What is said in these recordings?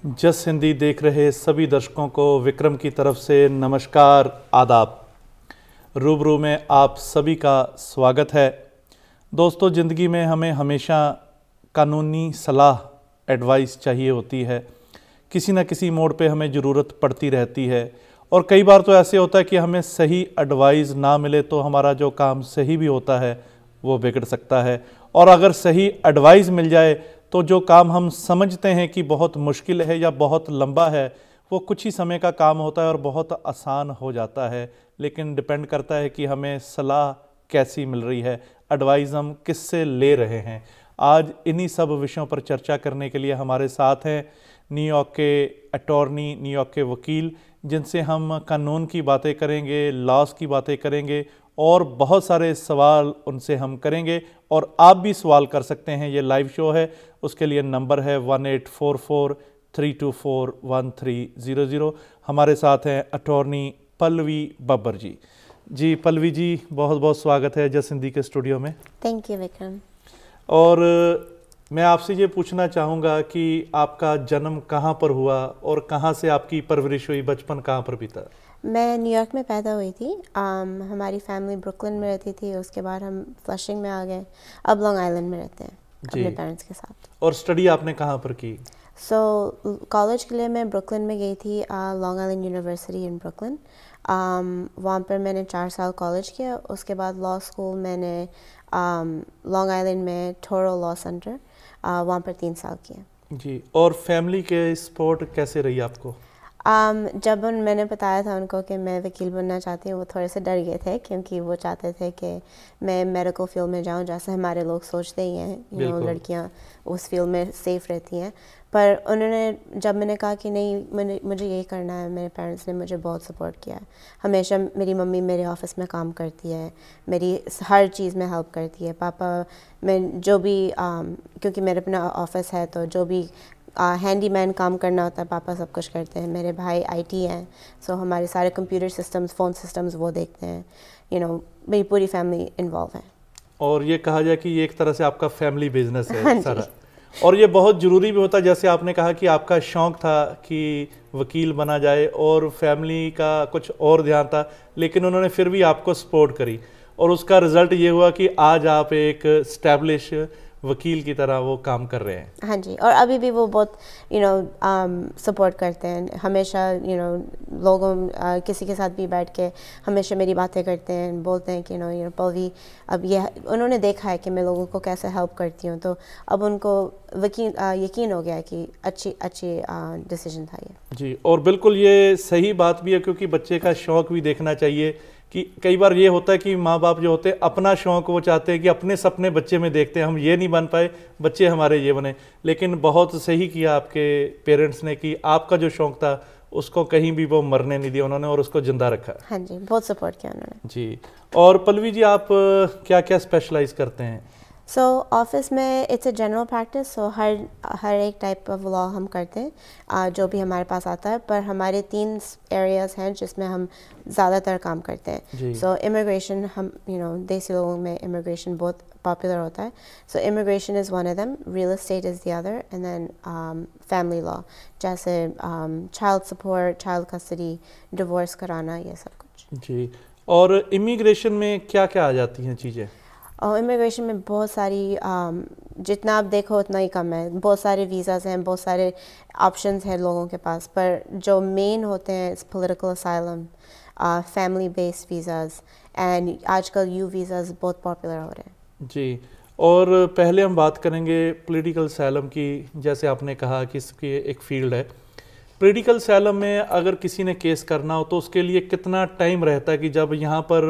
जस हिंदी देख रहे सभी दर्शकों को विक्रम की तरफ से नमस्कार आदाब। रूबरू में आप सभी का स्वागत है। दोस्तों, ज़िंदगी में हमें हमेशा कानूनी सलाह एडवाइस चाहिए होती है। किसी न किसी मोड़ पे हमें ज़रूरत पड़ती रहती है और कई बार तो ऐसे होता है कि हमें सही एडवाइस ना मिले तो हमारा जो काम सही भी होता है वो बिगड़ सकता है, और अगर सही एडवाइस मिल जाए तो जो काम हम समझते हैं कि बहुत मुश्किल है या बहुत लंबा है वो कुछ ही समय का काम होता है और बहुत आसान हो जाता है। लेकिन डिपेंड करता है कि हमें सलाह कैसी मिल रही है, एडवाइस हम किससे ले रहे हैं। आज इन्हीं सब विषयों पर चर्चा करने के लिए हमारे साथ हैं न्यूयॉर्क के अटॉर्नी, न्यूयॉर्क के वकील, जिनसे हम कानून की बातें करेंगे, लॉज की बातें करेंगे और बहुत सारे सवाल उनसे हम करेंगे। और आप भी सवाल कर सकते हैं। ये लाइव शो है, उसके लिए नंबर है 1844-324-1300। हमारे साथ हैं अटॉर्नी पल्लवी बब्बर जी। जी पल्लवी जी, बहुत बहुत स्वागत है जस हिंदी के स्टूडियो में। Thank you Vikram. और मैं आपसे ये पूछना चाहूँगा कि आपका जन्म कहाँ पर हुआ और कहाँ से आपकी परवरिश हुई, बचपन कहाँ पर बीता? मैं न्यूयॉर्क में पैदा हुई थी। हमारी फैमिली ब्रुकलिन में रहती थी, उसके बाद हम फ्लशिंग में आ गए। अब लॉन्ग आइलैंड में रहते हैं अपने पेरेंट्स के साथ। और स्टडी आपने कहाँ पर की? कॉलेज के लिए मैं ब्रुकलिन में गई थी, लॉन्ग आइलैंड यूनिवर्सिटी इन ब्रुकलिन। वहाँ पर मैंने 4 साल कॉलेज किया। उसके बाद लॉ स्कूल मैंने लॉन्ग आइलैंड में टोरो लॉ सेंटर, वहाँ पर 3 साल किए। जी, और फैमिली के सपोर्ट कैसे रही आपको? जब मैंने बताया था उनको कि मैं वकील बनना चाहती हूँ, वो थोड़े से डर गए थे क्योंकि वो चाहते थे कि मैं मेडिकल फील्ड में जाऊँ, जैसे हमारे लोग सोचते ही हैं, लड़कियाँ उस फील्ड में सेफ रहती हैं। पर उन्होंने, जब मैंने कहा कि नहीं मुझे यही करना है, मेरे पेरेंट्स ने मुझे बहुत सपोर्ट किया है। हमेशा मेरी मम्मी मेरे ऑफिस में काम करती है, मेरी हर चीज़ में हेल्प करती है। पापा, मैं जो भी क्योंकि मेरे अपना ऑफिस है तो जो भी हैंडीमैन काम करना होता है पापा सब कुछ करते हैं। मेरे भाई आईटी हैं, सो हमारे सारे कंप्यूटर सिस्टम्स, फ़ोन सिस्टम्स वो देखते हैं। मेरी पूरी फैमिली इन्वॉल्व है। और ये कहा जाए कि ये एक तरह से आपका फैमिली बिजनेस है। हाँ सारा। और ये बहुत ज़रूरी भी होता है, जैसे आपने कहा कि आपका शौक़ था कि वकील बना जाए और फैमिली का कुछ और ध्यान था, लेकिन उन्होंने फिर भी आपको सपोर्ट करी और उसका रिज़ल्ट ये हुआ कि आज आप एक स्टैब्लिश वकील की तरह वो काम कर रहे हैं। हाँ जी, और अभी भी वो बहुत सपोर्ट करते हैं। हमेशा लोगों किसी के साथ भी बैठ के हमेशा मेरी बातें करते हैं, बोलते हैं कि पल्लवी, अब ये उन्होंने देखा है कि मैं लोगों को कैसे हेल्प करती हूँ, तो अब उनको यकीन हो गया है कि अच्छी डिसीजन था ये। जी, और बिल्कुल ये सही बात भी है, क्योंकि बच्चे का शौक़ भी देखना चाहिए। कि कई बार ये होता है कि माँ बाप जो होते हैं अपना शौक़ वो चाहते हैं कि अपने सपने बच्चे में देखते हैं, हम ये नहीं बन पाए, बच्चे हमारे ये बने। लेकिन बहुत सही किया आपके पेरेंट्स ने कि आपका जो शौक़ था उसको कहीं भी वो मरने नहीं दिया उन्होंने और उसको जिंदा रखा। हाँ जी, बहुत सपोर्ट किया उन्होंने। जी, और पल्लवी जी, आप क्या क्या स्पेशलाइज करते हैं? ऑफिस में इट्स अ जनरल प्रैक्टिस, हर एक टाइप ऑफ लॉ हम करते हैं जो भी हमारे पास आता है। पर हमारे 3 एरियाज हैं जिसमें हम ज़्यादातर काम करते हैं। इमिग्रेशन, हम देसी लोगों में इमिग्रेशन बहुत पॉपुलर होता है। Immigration is one of them, real estate is the other, and then family law, जैसे child support, child custody, divorce कराना, ये सब कुछ। जी, और इमिग्रेशन में क्या क्या आ जाती हैं चीज़ें? और इमिग्रेशन में बहुत सारी, जितना आप देखो उतना ही कम है। बहुत सारे वीज़ाज़ हैं, बहुत सारे ऑप्शंस हैं लोगों के पास, पर जो मेन होते हैं political asylum, family based visas, and आजकल यू वीज़ाज़ बहुत पॉपुलर हो रहे हैं। जी, और पहले हम बात करेंगे पॉलिटिकल असाइलम की। जैसे आपने कहा कि इसकी एक फ़ील्ड है। पॉलिटिकल असाइलम में अगर किसी ने केस करना हो तो उसके लिए कितना टाइम रहता है कि जब यहाँ पर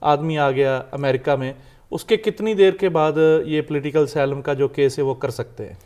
आदमी आ गया अमेरिका में, उसके कितनी देर के बाद ये पॉलिटिकल असाइलम का जो केस है वो कर सकते हैं?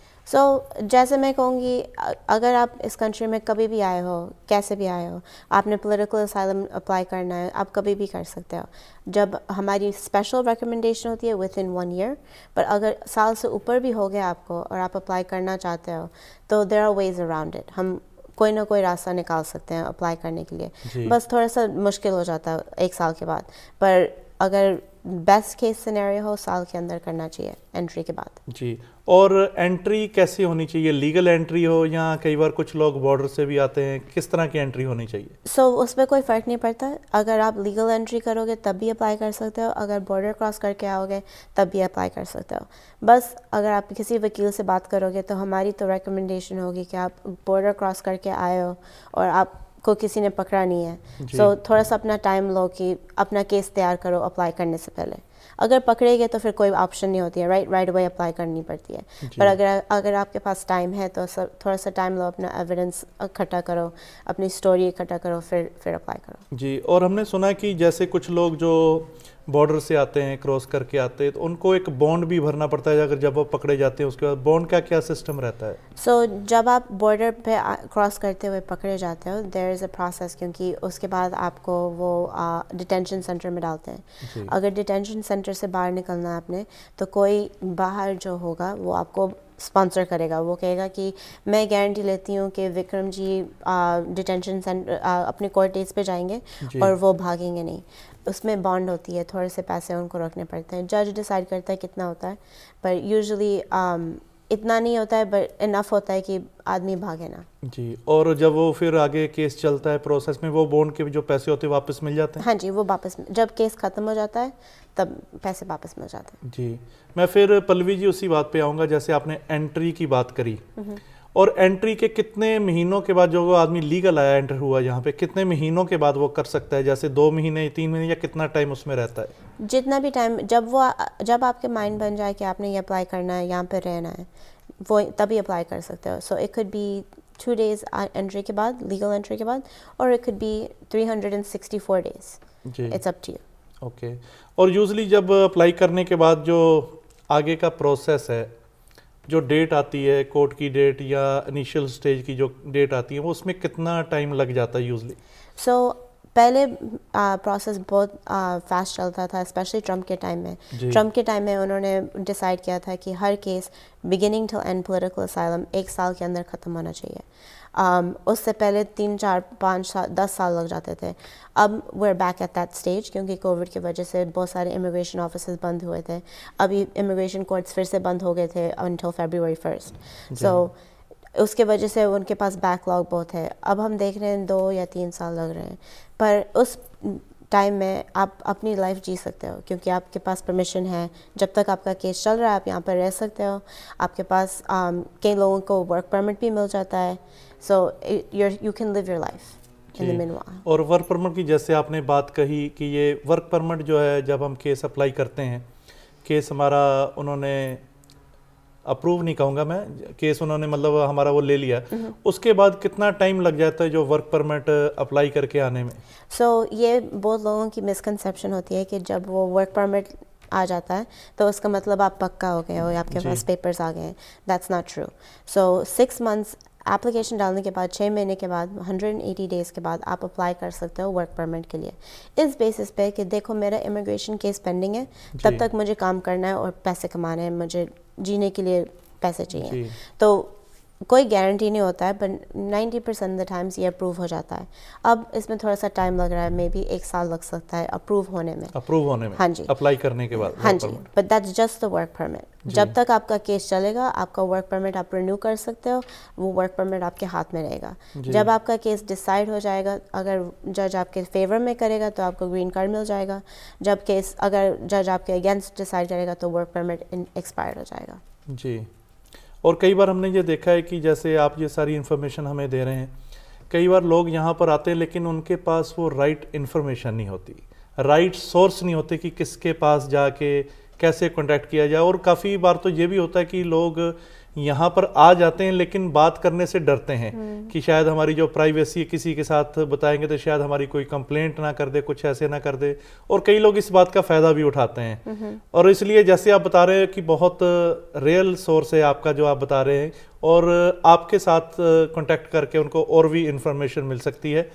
जैसे मैं कहूँगी, अगर आप इस कंट्री में कभी भी आए हो, कैसे भी आए हो, आपने पॉलिटिकल असाइलम अप्लाई करना है, आप कभी भी कर सकते हो। जब हमारी स्पेशल रिकमेंडेशन होती है विद इन 1 ईयर, पर अगर साल से ऊपर भी हो गया आपको और आप अप्लाई करना चाहते हो तो there are ways around it. हम कोई ना कोई रास्ता निकाल सकते हैं अप्लाई करने के लिए। बस थोड़ा सा मुश्किल हो जाता है 1 साल के बाद। पर अगर बेस्ट केस सिनेरियो हो साल के अंदर करना चाहिए एंट्री के बाद। जी, और एंट्री कैसी होनी चाहिए? लीगल एंट्री हो या कई बार कुछ लोग बॉर्डर से भी आते हैं, किस तरह की एंट्री होनी चाहिए? उसमें कोई फ़र्क नहीं पड़ता। अगर आप लीगल एंट्री करोगे तब भी अप्लाई कर सकते हो, अगर बॉर्डर क्रॉस करके आओगे तब भी अप्लाई कर सकते हो। बस अगर आप किसी वकील से बात करोगे तो हमारी तो रिकमेंडेशन होगी कि आप बॉर्डर क्रॉस करके आए हो और आपको किसी ने पकड़ा नहीं है, थोड़ा सा अपना टाइम लो कि अपना केस तैयार करो अप्लाई करने से पहले। अगर पकड़े गए तो फिर कोई ऑप्शन नहीं होती है, राइट अवे अप्लाई करनी पड़ती है। पर अगर आपके पास टाइम है तो थोड़ा सा टाइम लो, अपना एविडेंस इकट्ठा करो, अपनी स्टोरी इकट्ठा करो, फिर अप्लाई करो। जी, और हमने सुना है कि जैसे कुछ लोग जो बॉर्डर से आते हैं, क्रॉस करके आते हैं, तो उनको एक बॉन्ड भी भरना पड़ता है अगर जब वो पकड़े जाते हैं उसके बाद। बॉन्ड का क्या सिस्टम रहता है? जब आप बॉर्डर पे क्रॉस करते हुए पकड़े जाते हो, देयर इज़ अ प्रोसेस, क्योंकि उसके बाद आपको वो डिटेंशन सेंटर में डालते हैं। अगर डिटेंशन सेंटर से बाहर निकलना है आपने, तो कोई बाहर जो होगा वो आपको स्पॉन्सर करेगा। वो कहेगा कि मैं गारंटी लेती हूँ कि विक्रम जी डिटेंशन सेंटर अपने कोर्ट डेज पे जाएंगे और वो भागेंगे नहीं। उसमें बॉन्ड होती है, थोड़े से पैसे उनको रखने पड़ते हैं। जज डिसाइड करता है कितना होता है, पर यूजुअली इतना नहीं होता है, बट इनफ होता है कि आदमी भागे ना। जी, और जब वो फिर आगे केस चलता है प्रोसेस में, वो बॉन्ड के जो पैसे होते हैं वापस मिल जाते हैं? हाँ जी, वो वापस जब केस ख़त्म हो जाता है तब पैसे वापस मिल जाते हैं। जी, मैं फिर पल्लवी जी उसी बात पे आऊँगा, जैसे आपने एंट्री की बात करी, और एंट्री के कितने महीनों के बाद जो वो आदमी लीगल आया, एंटर हुआ यहाँ पे, कितने महीनों के बाद वो कर सकता है? जैसे 2 महीने, 3 महीने, या कितना टाइम उसमें रहता है? जितना भी टाइम, जब आपके माइंड बन जाए कि आपने ये अप्लाई करना है, यहाँ पे रहना है, वो तभी अप्लाई कर सकते हो। So it could be 2 days entry के बाद, लीगल एंट्री के बाद, और इट कुड बी 364 days। जी, it's up to you. Okay. और यूजली जब अप्लाई करने के बाद जो आगे का प्रोसेस है, जो डेट आती है, कोर्ट की डेट या इनिशियल स्टेज की जो डेट आती है, वो उसमें कितना टाइम लग जाता है यूजली? पहले प्रोसेस बहुत फास्ट चलता था, स्पेशली ट्रम्प के टाइम में। ट्रम्प के टाइम में उन्होंने डिसाइड किया था कि हर case beginning to end political asylum 1 साल के अंदर ख़त्म होना चाहिए। उससे पहले 3, 4, 5 साल, 10 साल लग जाते थे। अब we're back at that stage, क्योंकि कोविड की वजह से बहुत सारे इमिग्रेशन ऑफिसेज बंद हुए थे। अभी इमिग्रेशन कोर्ट्स फिर से बंद हो गए थे until February 1st। उसके वजह से उनके पास बैकलॉग बहुत है। अब हम देख रहे हैं 2 या 3 साल लग रहे हैं, पर उस टाइम में आप अपनी लाइफ जी सकते हो, क्योंकि आपके पास परमिशन है। जब तक आपका केस चल रहा है आप यहाँ पर रह सकते हो। आपके पास कई लोगों को वर्क परमिट भी मिल जाता है। So you can live your life in the meanwhile. और वर्क परमिट की जैसे आपने बात कही कि ये वर्क परमिट जो है, जब हम केस अप्लाई करते हैं, केस हमारा उन्होंने अप्रूव नहीं कहूँगा मैं, केस उन्होंने मतलब हमारा वो ले लिया, उसके बाद कितना टाइम लग जाता है जो वर्क परमिट अप्लाई करके आने में? ये बहुत लोगों की मिसकंसेप्शन होती है कि जब वो वर्क परमिट आ जाता है तो उसका मतलब आप पक्का हो गए हो या आपके पास पेपर्स आ गए हैं। That's not true. 6 months application डालने के बाद, 6 महीने के बाद, 180 डेज़ के बाद आप अप्लाई कर सकते हो वर्क परमिट के लिए, इस बेसिस पे कि देखो मेरा इमिग्रेशन केस पेंडिंग है, तब तक मुझे काम करना है और पैसे कमाने हैं, मुझे जीने के लिए पैसे चाहिए। तो कोई गारंटी नहीं होता है, पर 90% द टाइम्स ये अप्रूव हो जाता है। अब इसमें थोड़ा सा टाइम लग रहा है, मे बी 1 साल लग सकता है अप्रूव होने में। हाँ जी, अप्लाई करने के बाद। हाँ जी, but that's just the work permit. जब तक आपका केस चलेगा, आपका वर्क परमिट आप रिन्यू कर सकते हो, वो वर्क परमिट आपके हाथ में रहेगा। जब आपका केस डिसाइड हो जाएगा, अगर जज आपके फेवर में करेगा तो आपको ग्रीन कार्ड मिल जाएगा। जब केस अगर जज आपके अगेंस्ट डिसाइड करेगा तो वर्क परमिट एक्सपायर हो जाएगा। जी, और कई बार हमने ये देखा है कि जैसे आप ये सारी इन्फॉर्मेशन हमें दे रहे हैं, कई बार लोग यहाँ पर आते हैं लेकिन उनके पास वो राइट इन्फॉर्मेशन नहीं होती, राइट सोर्स नहीं होते कि किसके पास जाके कैसे कांटेक्ट किया जाए। और काफ़ी बार तो ये भी होता है कि लोग यहाँ पर आ जाते हैं लेकिन बात करने से डरते हैं कि शायद हमारी जो प्राइवेसी किसी के साथ बताएंगे तो शायद हमारी कोई कंप्लेंट ना कर दे, कुछ ऐसे ना कर दे, और कई लोग इस बात का फ़ायदा भी उठाते हैं। और इसलिए जैसे आप बता रहे हैं कि बहुत रियल सोर्स है आपका जो आप बता रहे हैं, और आपके साथ कांटेक्ट करके उनको और भी इंफॉर्मेशन मिल सकती है।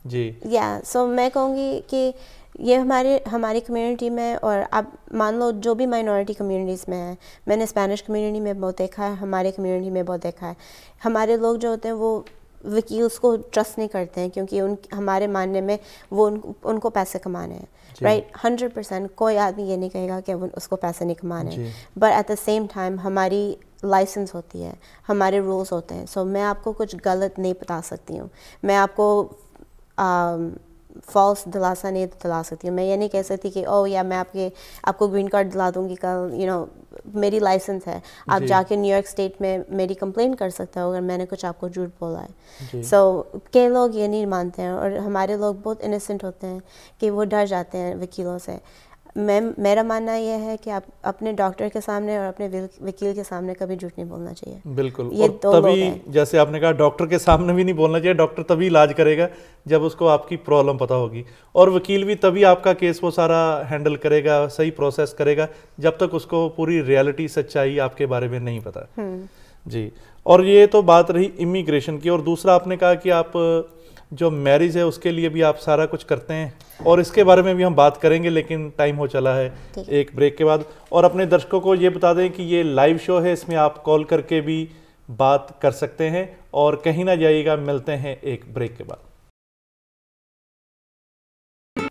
जी, सो मैं कहूँगी कि ये हमारी कम्युनिटी में, और आप मान लो जो भी माइनॉरिटी कम्युनिटीज़ में है, मैंने स्पेनिश कम्युनिटी में बहुत देखा है, हमारे कम्युनिटी में बहुत देखा है, हमारे लोग जो होते हैं वो वकील्स को ट्रस्ट नहीं करते हैं क्योंकि हमारे मानने में वो उनको पैसे कमाने हैं, राइट। 100% कोई आदमी ये नहीं कहेगा कि उसको पैसे नहीं कमाने हैं, but at the same time हमारी लाइसेंस होती है, हमारे रूल्स होते हैं। सो मैं आपको कुछ गलत नहीं बता सकती हूँ, मैं आपको फॉल्स दिलासा नहीं दिला सकती हूँ। मैं ये नहीं कह सकती कि ओ या मैं आपको ग्रीन कार्ड दिला दूँगी कल, मेरी लाइसेंस है, आप जाके न्यूयॉर्क स्टेट में मेरी कंप्लेंट कर सकते हो अगर मैंने कुछ आपको झूठ बोला है। सो कई लोग ये नहीं मानते हैं और हमारे लोग बहुत इनोसेंट होते हैं कि वो डर जाते हैं वकीलों से। मेरा मानना यह है कि आप अपने डॉक्टर के सामने और अपने वकील के सामने कभी झूठ नहीं बोलना चाहिए। बिल्कुल। ये और तभी जैसे आपने कहा डॉक्टर के सामने भी नहीं बोलना चाहिए, डॉक्टर तभी इलाज करेगा जब उसको आपकी प्रॉब्लम पता होगी, और वकील भी तभी आपका केस वो सारा हैंडल करेगा, सही प्रोसेस करेगा, जब तक उसको पूरी रियलिटी सच्चाई आपके बारे में नहीं पता। जी। और ये तो बात रही इमिग्रेशन की, और दूसरा आपने कहा कि आप जो मैरिज है उसके लिए भी आप सारा कुछ करते हैं, और इसके बारे में भी हम बात करेंगे, लेकिन टाइम हो चला है एक ब्रेक के बाद। और अपने दर्शकों को ये बता दें कि ये लाइव शो है, इसमें आप कॉल करके भी बात कर सकते हैं, और कहीं ना जाइएगा। मिलते हैं एक ब्रेक के बाद।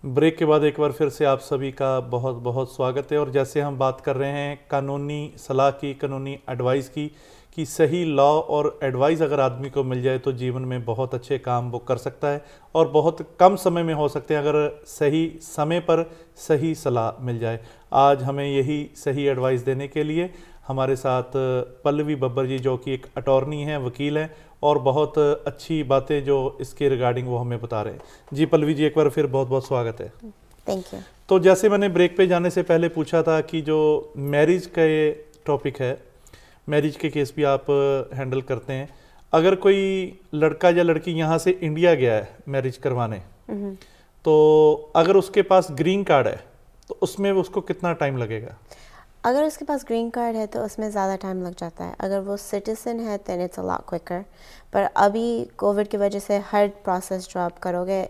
ब्रेक के बाद एक बार फिर से आप सभी का बहुत बहुत स्वागत है। और जैसे हम बात कर रहे हैं कानूनी सलाह की, कानूनी एडवाइस की, कि सही लॉ और एडवाइस अगर आदमी को मिल जाए तो जीवन में बहुत अच्छे काम वो कर सकता है, और बहुत कम समय में हो सकते हैं अगर सही समय पर सही सलाह मिल जाए। आज हमें यही सही एडवाइस देने के लिए हमारे साथ पल्लवी बब्बर जी, जो कि एक अटॉर्नी हैं, वकील हैं, और बहुत अच्छी बातें जो इसके रिगार्डिंग वो हमें बता रहे हैं। जी पल्लवी जी, एक बार फिर बहुत बहुत स्वागत है। Thank you. तो जैसे मैंने ब्रेक पे जाने से पहले पूछा था कि जो मैरिज का ये टॉपिक है, मैरिज के केस भी आप हैंडल करते हैं। अगर कोई लड़का या लड़की यहाँ से इंडिया गया है मैरिज करवाने, तो अगर उसके पास ग्रीन कार्ड है तो उसमें उसको कितना टाइम लगेगा? अगर उसके पास ग्रीन कार्ड है तो उसमें ज़्यादा टाइम लग जाता है। अगर वो सिटीजन है तो इट्स अ लॉट क्विकर। पर अभी कोविड की वजह से हर प्रोसेस जो आप करोगे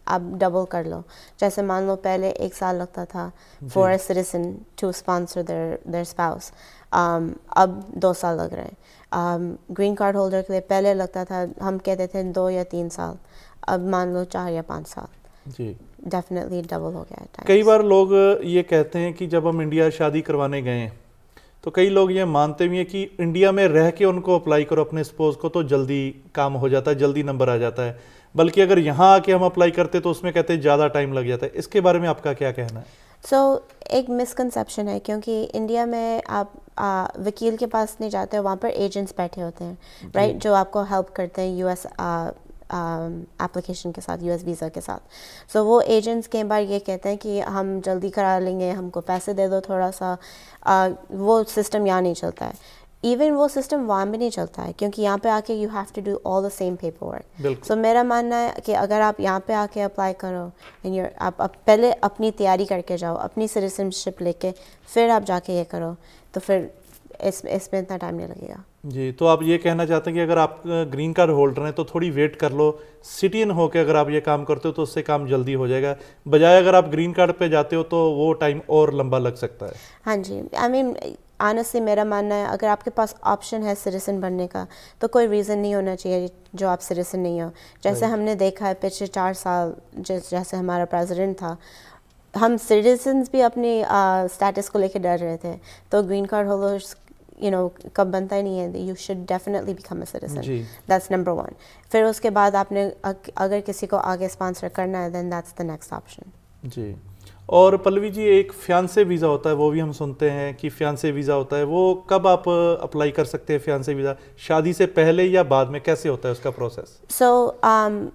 आप डबल कर लो। जैसे मान लो पहले 1 साल लगता था for a citizen to sponsor their spouse, अब 2 साल लग रहे हैं। ग्रीन कार्ड होल्डर के लिए पहले लगता था, हम कहते थे 2 या 3 साल, अब मान लो 4 या 5 साल। जी, डेफिनेटली डबल हो गया है। कई बार लोग ये कहते हैं कि जब हम इंडिया शादी करवाने गए हैं तो कई लोग ये मानते भी हैं कि इंडिया में रह के उनको अप्लाई करो अपने स्पोज को तो जल्दी काम हो जाता है, जल्दी नंबर आ जाता है, बल्कि अगर यहाँ आके हम अप्लाई करते तो उसमें कहते हैं ज़्यादा टाइम लग जाता है। इसके बारे में आपका क्या कहना है? एक मिसकंसेप्शन है, क्योंकि इंडिया में आप वकील के पास नहीं जाते हो, वहाँ पर एजेंट्स बैठे होते हैं, राइट, जो आपको हेल्प करते हैं यूएस एप्लीकेशन के साथ, यूएस वीज़ा के साथ। वो एजेंट्स कई बार ये कहते हैं कि हम जल्दी करा लेंगे, हमको पैसे दे दो थोड़ा सा। वो सिस्टम यहाँ नहीं चलता है। इवन वो सिस्टम वहाँ भी नहीं चलता है, क्योंकि यहाँ पे आके you have to do all the same paper work. मेरा मानना है कि अगर आप यहाँ पे आके अप्लाई करो एंड आप पहले अपनी तैयारी करके जाओ, अपनी सिटीजनशिप लेके फिर आप जाके ये करो, तो फिर इसमें इतना टाइम नहीं लगेगा। जी, तो आप ये कहना चाहते हैं कि अगर आप ग्रीन कार्ड होल्डर हैं तो थोड़ी वेट कर लो, सिटीजन होकर अगर आप ये काम करते हो तो उससे काम जल्दी हो जाएगा, बजाय अगर आप ग्रीन कार्ड पे जाते हो तो वो टाइम और लंबा लग सकता है। हाँ जी, आई मीन ऑनेस्टली मेरा मानना है अगर आपके पास ऑप्शन है सिटीजन बनने का तो कोई रीज़न नहीं होना चाहिए जो आप सिटीजन नहीं हो। जैसे हमने देखा है पिछले 4 साल जैसे हमारा प्रेसिडेंट था, हम सिटीजन्स भी अपनी स्टेटस को लेकर डर रहे थे, तो ग्रीन कार्ड होल्डर्स कब बनता ही नहीं है। You should definitely become a citizen, that's number 1। फिर उसके बाद आपने अगर किसी को आगे स्पॉन्सर करना है then that's the next option. जी, और पल्लवी जी एक फियांसे वीज़ा होता है, वो भी हम सुनते हैं कि फियांसे वीज़ा होता है, वो कब आप अप्लाई कर सकते हैं? फियांसे वीज़ा शादी से पहले या बाद में, कैसे होता है उसका प्रोसेस?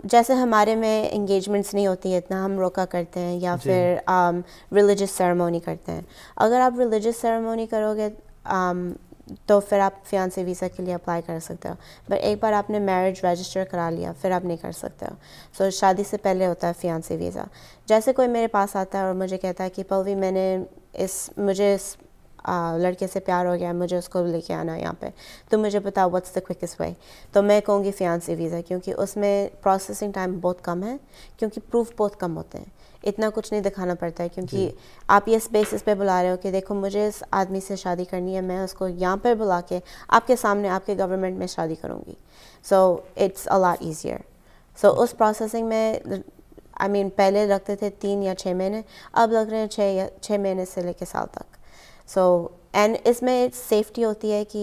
जैसे हमारे में एंगेजमेंट्स नहीं होती है इतना, हम रोका करते हैं या फिर रिलीजियस सेरेमनी करते हैं। अगर आप रिलीजियस सेरेमनी करोगे तो फिर आप फियांसे वीज़ा के लिए अप्लाई कर सकते हो, बट एक बार आपने मैरिज रजिस्टर करा लिया फिर आप नहीं कर सकते हो। शादी से पहले होता है फियांसे वीज़ा। जैसे कोई मेरे पास आता है और मुझे कहता है कि पल्लवी मुझे इस लड़के से प्यार हो गया, मुझे उसको लेके आना है यहाँ पे, तो मुझे बताओ व्हाट्स द क्विकेस्ट वे, तो मैं कहूँगी फियांसे वीज़ा, क्योंकि उसमें प्रोसेसिंग टाइम बहुत कम है, क्योंकि प्रूफ बहुत कम होते हैं। इतना कुछ नहीं दिखाना पड़ता है, क्योंकि आप ये इस बेसिस पे बुला रहे हो कि देखो मुझे इस आदमी से शादी करनी है, मैं उसको यहाँ पर बुला के आपके सामने आपके गवर्नमेंट में शादी करूँगी, so it's a lot easier. So उस प्रोसेसिंग में I mean, पहले लगते थे 3 या 6 महीने, अब लग रहे हैं 6 महीने से लेकर साल तक। सो एंड इसमें सेफ्टी होती है कि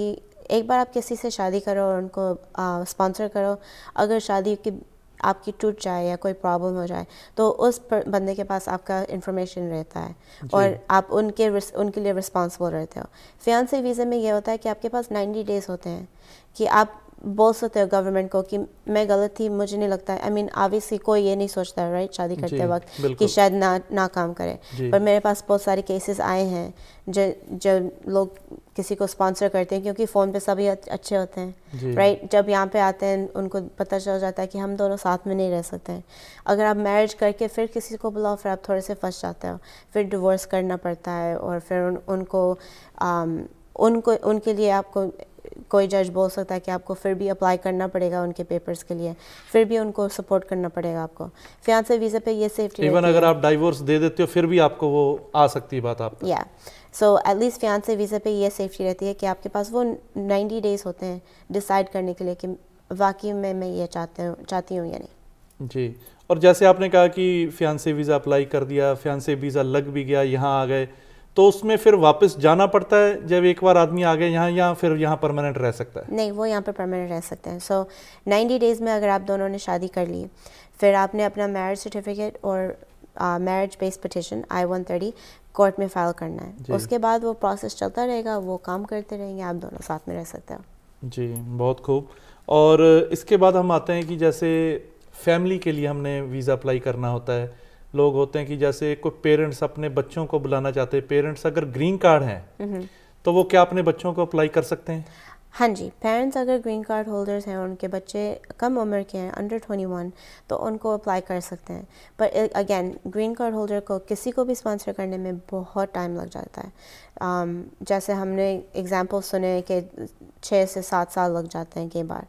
एक बार आप किसी से शादी करो और उनको स्पॉन्सर करो, अगर शादी की आपकी टूट जाए या कोई प्रॉब्लम हो जाए तो उस बंदे के पास आपका इंफॉर्मेशन रहता है और आप उनके लिए रिस्पॉन्सिबल रहते हो। फियांसे वीज़े में ये होता है कि आपके पास 90 डेज़ होते हैं कि आप बोल सकते हो गवर्नमेंट को कि मैं गलत थी, मुझे नहीं लगता है। आई मीन ऑब्वियसली कोई ये नहीं सोचता है राइट शादी करते वक्त कि शायद ना काम करे, पर मेरे पास बहुत सारे केसेस आए हैं जो लोग किसी को स्पॉन्सर करते हैं क्योंकि फ़ोन पे सभी अच्छे होते हैं राइट। जब यहाँ पे आते हैं उनको पता चल जाता है कि हम दोनों साथ में नहीं रह सकते हैं। अगर आप मैरिज करके फिर किसी को बुलाओ फिर आप थोड़े से फंस जाते हो, फिर डिवोर्स करना पड़ता है और फिर उनके लिए आपको कोई जज बोल सकता है कि आपको फिर भी अप्लाई करना पड़ेगा उनके पेपर्स के लिए, फिर भी उनको सपोर्ट करना पड़ेगा आपको। फियांसे वीज़ा पे ये सेफ्टी इवन अगर आप डाइवोर्स दे देते हो फिर भी आपको वो आ सकती है बात आपको। या सो एटलीस्ट फियांसे वीज़ा पे ये सेफ्टी रहती है कि आपके पास वो 90 डेज़ होते हैं डिसाइड करने के लिए कि वाकई में मैं ये चाहती हूँ या नहीं। जी, और जैसे आपने कहा कि फियांसे वीज़ा अप्लाई कर दिया, फियांसे वीज़ा लग भी गया, यहाँ आ गए, तो उसमें फिर वापस जाना पड़ता है जब एक बार आदमी आ गया यहाँ, या फिर यहाँ परमानेंट रह सकता है? नहीं, वो यहाँ पर परमानेंट रह सकते हैं। सो 90 डेज़ में अगर आप दोनों ने शादी कर ली, फिर आपने अपना मैरिज सर्टिफिकेट और marriage based petition I-130 court में फाइल करना है। उसके बाद वो प्रोसेस चलता रहेगा, वो काम करते रहेंगे, आप दोनों साथ में रह सकते हो। जी, बहुत खूब। और इसके बाद हम आते हैं कि जैसे फैमिली के लिए हमने वीज़ा अप्लाई करना होता है, लोग होते हैं कि जैसे कोई पेरेंट्स अपने बच्चों को बुलाना चाहते हैं, पेरेंट्स अगर ग्रीन कार्ड हैं तो वो क्या अपने बच्चों को अप्लाई कर सकते हैं? हाँ जी, पेरेंट्स अगर ग्रीन कार्ड होल्डर्स हैं और उनके बच्चे कम उम्र के हैं अंडर 21 तो उनको अप्लाई कर सकते हैं। पर अगेन ग्रीन कार्ड होल्डर को किसी को भी स्पॉन्सर करने में बहुत टाइम लग जाता है। जैसे हमने एग्जांपल सुने कि 6 से 7 साल लग जाते हैं कई बार।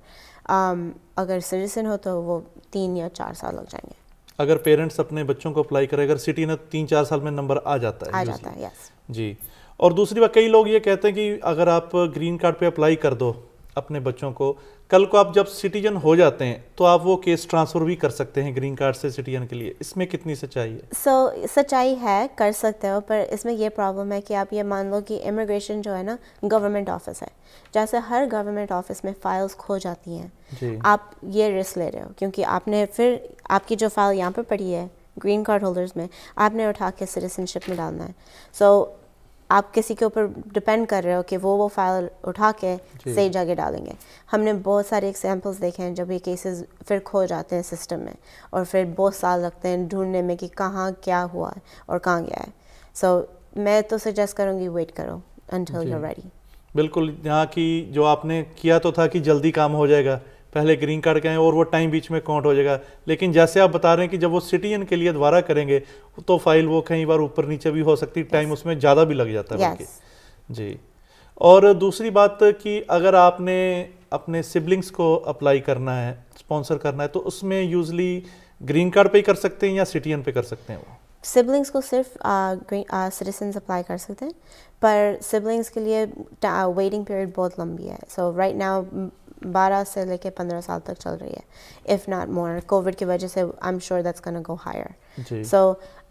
अगर सिटीजन हो तो वो 3 या 4 साल लग जाएंगे। अगर पेरेंट्स अपने बच्चों को अप्लाई करें, अगर सिटी ने 3-4 साल में नंबर आ जाता है यस जी। और दूसरी बात, कई लोग ये कहते हैं कि अगर आप ग्रीन कार्ड पे अप्लाई कर दो अपने बच्चों को, कल को आप जब सिटीजन हो जाते हैं तो आप वो केस ट्रांसफ़र भी कर सकते हैं ग्रीन कार्ड से सिटीजन के लिए, इसमें कितनी सच्चाई है? सच्चाई है, कर सकते हो, पर इसमें ये प्रॉब्लम है कि आप ये मान लो कि इमिग्रेशन जो है ना गवर्नमेंट ऑफिस है, जैसे हर गवर्नमेंट ऑफिस में फ़ाइल्स खो जाती हैं, आप ये रिस्क ले रहे हो क्योंकि आपने फिर आपकी जो फाइल यहाँ पर पड़ी है ग्रीन कार्ड होल्डर्स में आपने उठा के सिटीजनशिप में डालना है। सो आप किसी के ऊपर डिपेंड कर रहे हो कि वो फाइल उठा के सही जगह डालेंगे। हमने बहुत सारे एग्जांपल्स देखे हैं जब ये केसेस फिर खो जाते हैं सिस्टम में और फिर बहुत साल लगते हैं ढूंढने में कि कहाँ क्या हुआ है और कहाँ गया है। सो मैं तो सजेस्ट करूँगी वेट करो until you're ready। बिल्कुल, यहाँ की जो आपने किया तो था कि जल्दी काम हो जाएगा, पहले ग्रीन कार्ड का है और वो टाइम बीच में काउंट हो जाएगा, लेकिन जैसे आप बता रहे हैं कि जब वो सिटीजन के लिए दोबारा करेंगे तो फाइल वो कई बार ऊपर नीचे भी हो सकती है, टाइम उसमें ज़्यादा भी लग जाता है जी। और दूसरी बात कि अगर आपने अपने सिबलिंग्स को अप्लाई करना है, स्पॉन्सर करना है, तो उसमें यूजली ग्रीन कार्ड पे ही कर सकते हैं या सिटीजन पे कर सकते हैं? वो सिबलिंग्स को सिर्फ सिटीजन्स अप्लाई कर सकते हैं, पर सिबलिंग्स के लिए वेटिंग पीरियड बहुत लंबी है। सो राइट नाउ 12 से लेके 15 साल तक चल रही है, इफ़ नॉट मोर। कोविड की वजह से I am sure that's gonna go higher. So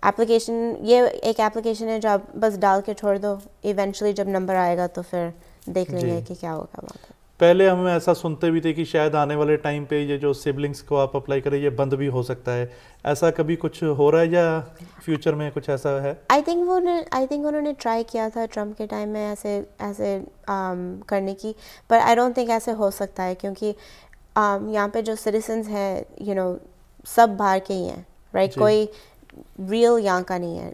application, ये एक एप्लीकेशन है जो आप बस डाल के छोड़ दो, इवेंचुअली जब नंबर आएगा तो फिर देख लेंगे कि क्या होगा वहाँ पर। पहले हम ऐसा सुनते भी थे कि शायद आने वाले टाइम पे ये जो सिबलिंग्स को आप अप्लाई करें ये बंद भी हो सकता है, ऐसा कभी कुछ हो रहा है या फ्यूचर में कुछ ऐसा है? आई थिंक उन्होंने ट्राई किया था ट्रम्प के टाइम में ऐसे करने की, पर आई डोंट थिंक ऐसे हो सकता है क्योंकि यहाँ पे जो सिटीजन्स हैं सब बाहर के ही हैं राइट, कोई रियल यहाँ का नहीं है,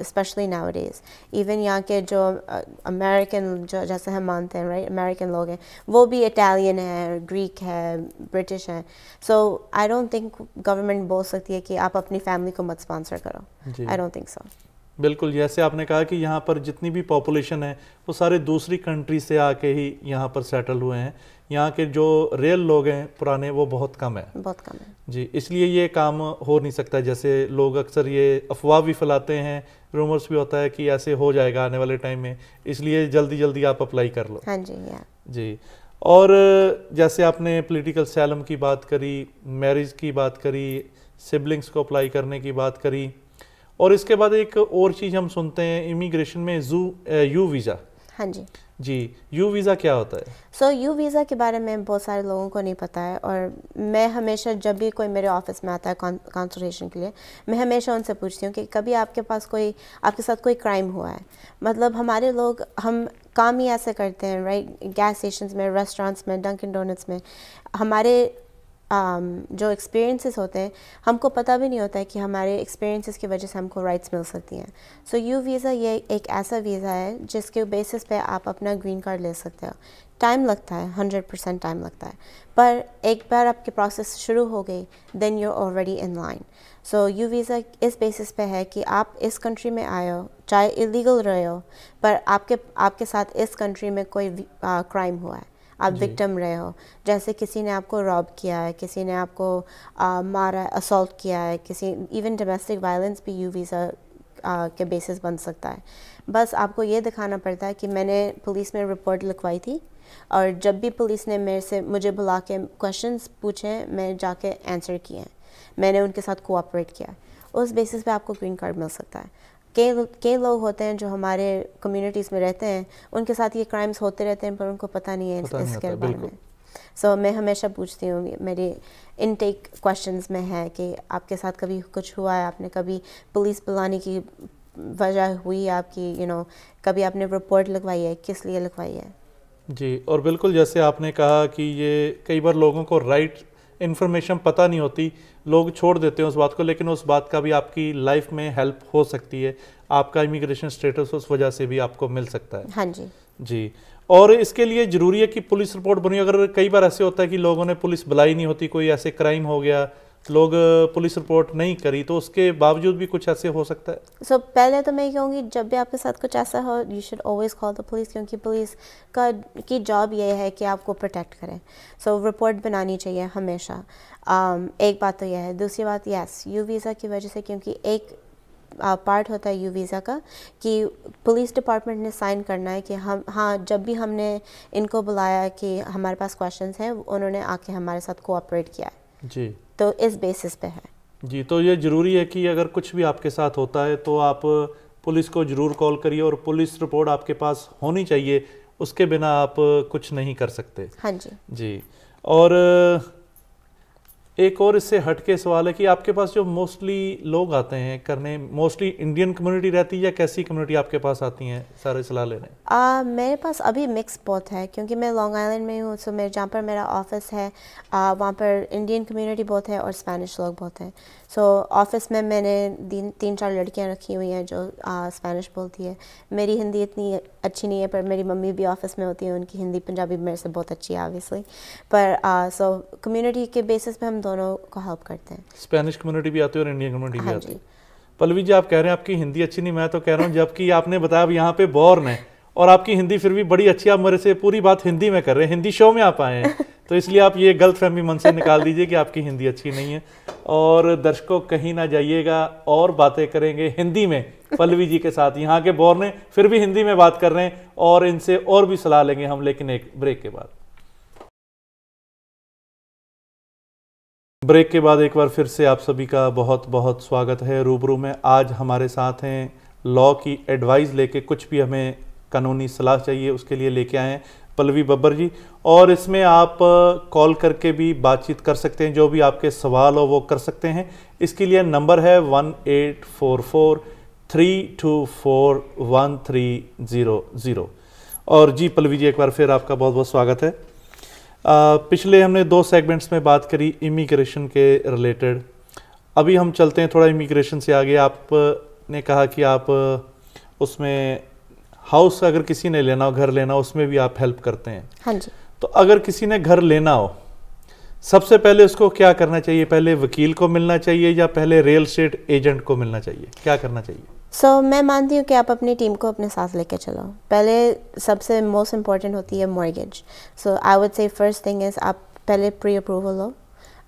स्पेशली नाउ डेज। इवन यहाँ के जो अमेरिकन जो जैसे हम मानते हैं राइट, अमेरिकन लोग हैं वो भी इटालियन है, ग्रीक है, ब्रिटिश है। सो आई डोंट थिंक गवर्नमेंट बोल सकती है कि आप अपनी फैमिली को मत स्पॉन्सर करो। I don't think so. बिल्कुल, जैसे आपने कहा कि यहाँ पर जितनी भी पॉपुलेशन है वो सारे दूसरी कंट्री से आके ही यहाँ पर सेटल हुए हैं। यहाँ के जो रियल लोग हैं पुराने वो बहुत कम है। बहुत कम है जी, इसलिए ये काम हो नहीं सकता। जैसे लोग अक्सर ये अफवाह भी फैलाते हैं, रूमर्स भी होता है कि ऐसे हो जाएगा आने वाले टाइम में, इसलिए जल्दी जल्दी आप अप्लाई कर लो। हाँ जी, या जी। और जैसे आपने पॉलिटिकल असylum की बात करी, मैरिज की बात करी, सिबलिंग्स को अप्लाई करने की बात करी, और इसके बाद एक और चीज़ हम सुनते हैं इमिग्रेशन में यू वीज़ा। हाँ जी जी, यू वीज़ा क्या होता है? सो यू वीज़ा के बारे में बहुत सारे लोगों को नहीं पता है, और मैं हमेशा जब भी कोई मेरे ऑफिस में आता है कंसल्टेशन के लिए, मैं हमेशा उनसे पूछती हूँ कि कभी आपके साथ कोई क्राइम हुआ है। मतलब हमारे लोग, हम काम ही ऐसे करते हैं, राइट, गैस स्टेशंस में, रेस्टोरेंट्स में, डंकिन डोनट्स में, हमारे जो एक्सपीरियंसेस होते हैं हमको पता भी नहीं होता है कि हमारे एक्सपीरियंसेस की वजह से हमको राइट्स मिल सकती हैं। सो यू वीज़ा ये एक ऐसा वीज़ा है जिसके बेसिस पे आप अपना ग्रीन कार्ड ले सकते हो। टाइम लगता है, 100% टाइम लगता है, पर एक बार आपकी प्रोसेस शुरू हो गई then you already in line. So you visa इस बेसिस पे है कि आप इस कंट्री में आए हो, चाहे इलीगल रहे हो, पर आपके साथ इस कंट्री में कोई क्राइम हुआ है, आप विक्टिम रहे हो, जैसे किसी ने आपको रॉब किया है, किसी ने आपको मारा, असॉल्ट किया है, इवन डोमेस्टिक वायलेंस भी यू वीज़ा के बेसिस बन सकता है। बस आपको ये दिखाना पड़ता है कि मैंने पुलिस में रिपोर्ट लिखवाई थी, और जब भी पुलिस ने मुझे बुला के क्वेश्चंस पूछे, मैं जाके आंसर किए, मैंने उनके साथ कोऑपरेट किया, उस बेसिस पे आपको ग्रीन कार्ड मिल सकता है। कई लोग होते हैं जो हमारे कम्युनिटीज़ में रहते हैं, उनके साथ ये क्राइम्स होते रहते हैं पर उनको पता नहीं है इसके बारे में। सो मैं हमेशा पूछती हूँ, मेरे इनटेक क्वेश्चंस में है कि आपके साथ कभी कुछ हुआ है, आपने कभी पुलिस बुलाने की वजह हुई आपकी, कभी आपने रिपोर्ट लिखवाई है, किस लिए लिखवाई है। जी, और बिल्कुल जैसे आपने कहा कि ये कई बार लोगों को राइट इन्फॉर्मेशन पता नहीं होती, लोग छोड़ देते हैं उस बात को, लेकिन उस बात का भी आपकी लाइफ में हेल्प हो सकती है। आपका इमिग्रेशन स्टेटस उस वजह से भी आपको मिल सकता है। हाँ जी जी, और इसके लिए ज़रूरी है कि पुलिस रिपोर्ट बनी। अगर कई बार ऐसे होता है कि लोगों ने पुलिस बुलाई नहीं होती, कोई ऐसे क्राइम हो गया, लोग पुलिस रिपोर्ट नहीं करी, तो उसके बावजूद भी कुछ ऐसे हो सकता है। सो पहले तो मैं कहूँगी, जब भी आपके साथ कुछ ऐसा हो, you should always call the police, क्योंकि पुलिस की जॉब ये है कि आपको प्रोटेक्ट करें। सो रिपोर्ट बनानी चाहिए हमेशा। एक बात तो यह है। दूसरी बात, यस, यू वीज़ा की वजह से, क्योंकि एक पार्ट होता है यू वीज़ा का कि पुलिस डिपार्टमेंट ने साइन करना है कि जब भी हमने इनको बुलाया कि हमारे पास क्वेश्चंस हैं, उन्होंने आके हमारे साथ कोऑपरेट किया है। जी, तो इस बेसिस पे है। जी, तो ये ज़रूरी है कि अगर कुछ भी आपके साथ होता है तो आप पुलिस को ज़रूर कॉल करिए, और पुलिस रिपोर्ट आपके पास होनी चाहिए, उसके बिना आप कुछ नहीं कर सकते। हाँ जी जी, और एक और इससे हटके सवाल है कि आपके पास जो मोस्टली लोग आते हैं करने, मोस्टली इंडियन कम्युनिटी रहती है या कैसी कम्युनिटी आपके पास आती हैं सारे सलाह लेने? मेरे पास अभी मिक्स बहुत है, क्योंकि मैं लॉन्ग आइलैंड में हूँ। सो जहाँ पर मेरा ऑफिस है वहाँ पर इंडियन कम्युनिटी बहुत है और स्पेनिश लोग बहुत हैं। सो ऑफिस में मैंने 3-4 लड़कियाँ रखी हुई हैं जो स्पेनिश बोलती है। मेरी हिंदी इतनी अच्छी नहीं है, पर मेरी मम्मी भी ऑफिस में होती है, उनकी हिंदी पंजाबी मेरे से बहुत अच्छी है ऑब्वियसली। पर सो कम्युनिटी के बेसिस पे हम दोनों को हेल्प करते हैं। स्पेनिश कम्युनिटी भी आती है और इंडियन कम्युनिटी भी हाँ आती है। जी। पल्लवी जी, आप कह रहे हैं आपकी हिंदी अच्छी नहीं, मैं तो कह रहा हूँ जबकि आपने बताया आप यहाँ पे बॉर्न है और आपकी हिंदी फिर भी बड़ी अच्छी, आप मेरे से पूरी बात हिंदी में कर रहे हैं, हिंदी शो में आप आए हैं, तो इसलिए आप ये गलतफहमी मन से निकाल दीजिए कि आपकी हिंदी अच्छी नहीं है। और दर्शकों, कहीं ना जाइएगा, और बातें करेंगे हिंदी में पल्लवी जी के साथ। यहाँ के बॉर्न है फिर भी हिंदी में बात कर रहे हैं, और इनसे और भी सलाह लेंगे हम, लेकिन एक ब्रेक के बाद। ब्रेक के बाद एक बार फिर से आप सभी का बहुत बहुत स्वागत है रूबरू में। आज हमारे साथ हैं लॉ की एडवाइस लेके, कुछ भी हमें कानूनी सलाह चाहिए उसके लिए लेके आए हैं पल्लवी बब्बर जी। और इसमें आप कॉल करके भी बातचीत कर सकते हैं, जो भी आपके सवाल हो वो कर सकते हैं। इसके लिए नंबर है 1844-324-1300। और जी पल्लवी जी, एक बार फिर आपका बहुत बहुत स्वागत है। पिछले हमने 2 सेगमेंट्स में बात करी इमिग्रेशन के रिलेटेड। अभी हम चलते हैं थोड़ा इमिग्रेशन से आगे। आपने कहा कि आप उसमें हाउस अगर किसी ने लेना हो, घर लेना हो, उसमें भी आप हेल्प करते हैं। हाँ जी। तो अगर किसी ने घर लेना हो, सबसे पहले उसको क्या करना चाहिए? पहले वकील को मिलना चाहिए या पहले रियल एस्टेट एजेंट को मिलना चाहिए? क्या करना चाहिए? मैं मानती हूँ कि आप अपनी टीम को अपने साथ लेके चलो। पहले सबसे मोस्ट इम्पॉर्टेंट होती है mortgage. I would say first thing is आप पहले प्री अप्रूवल लो,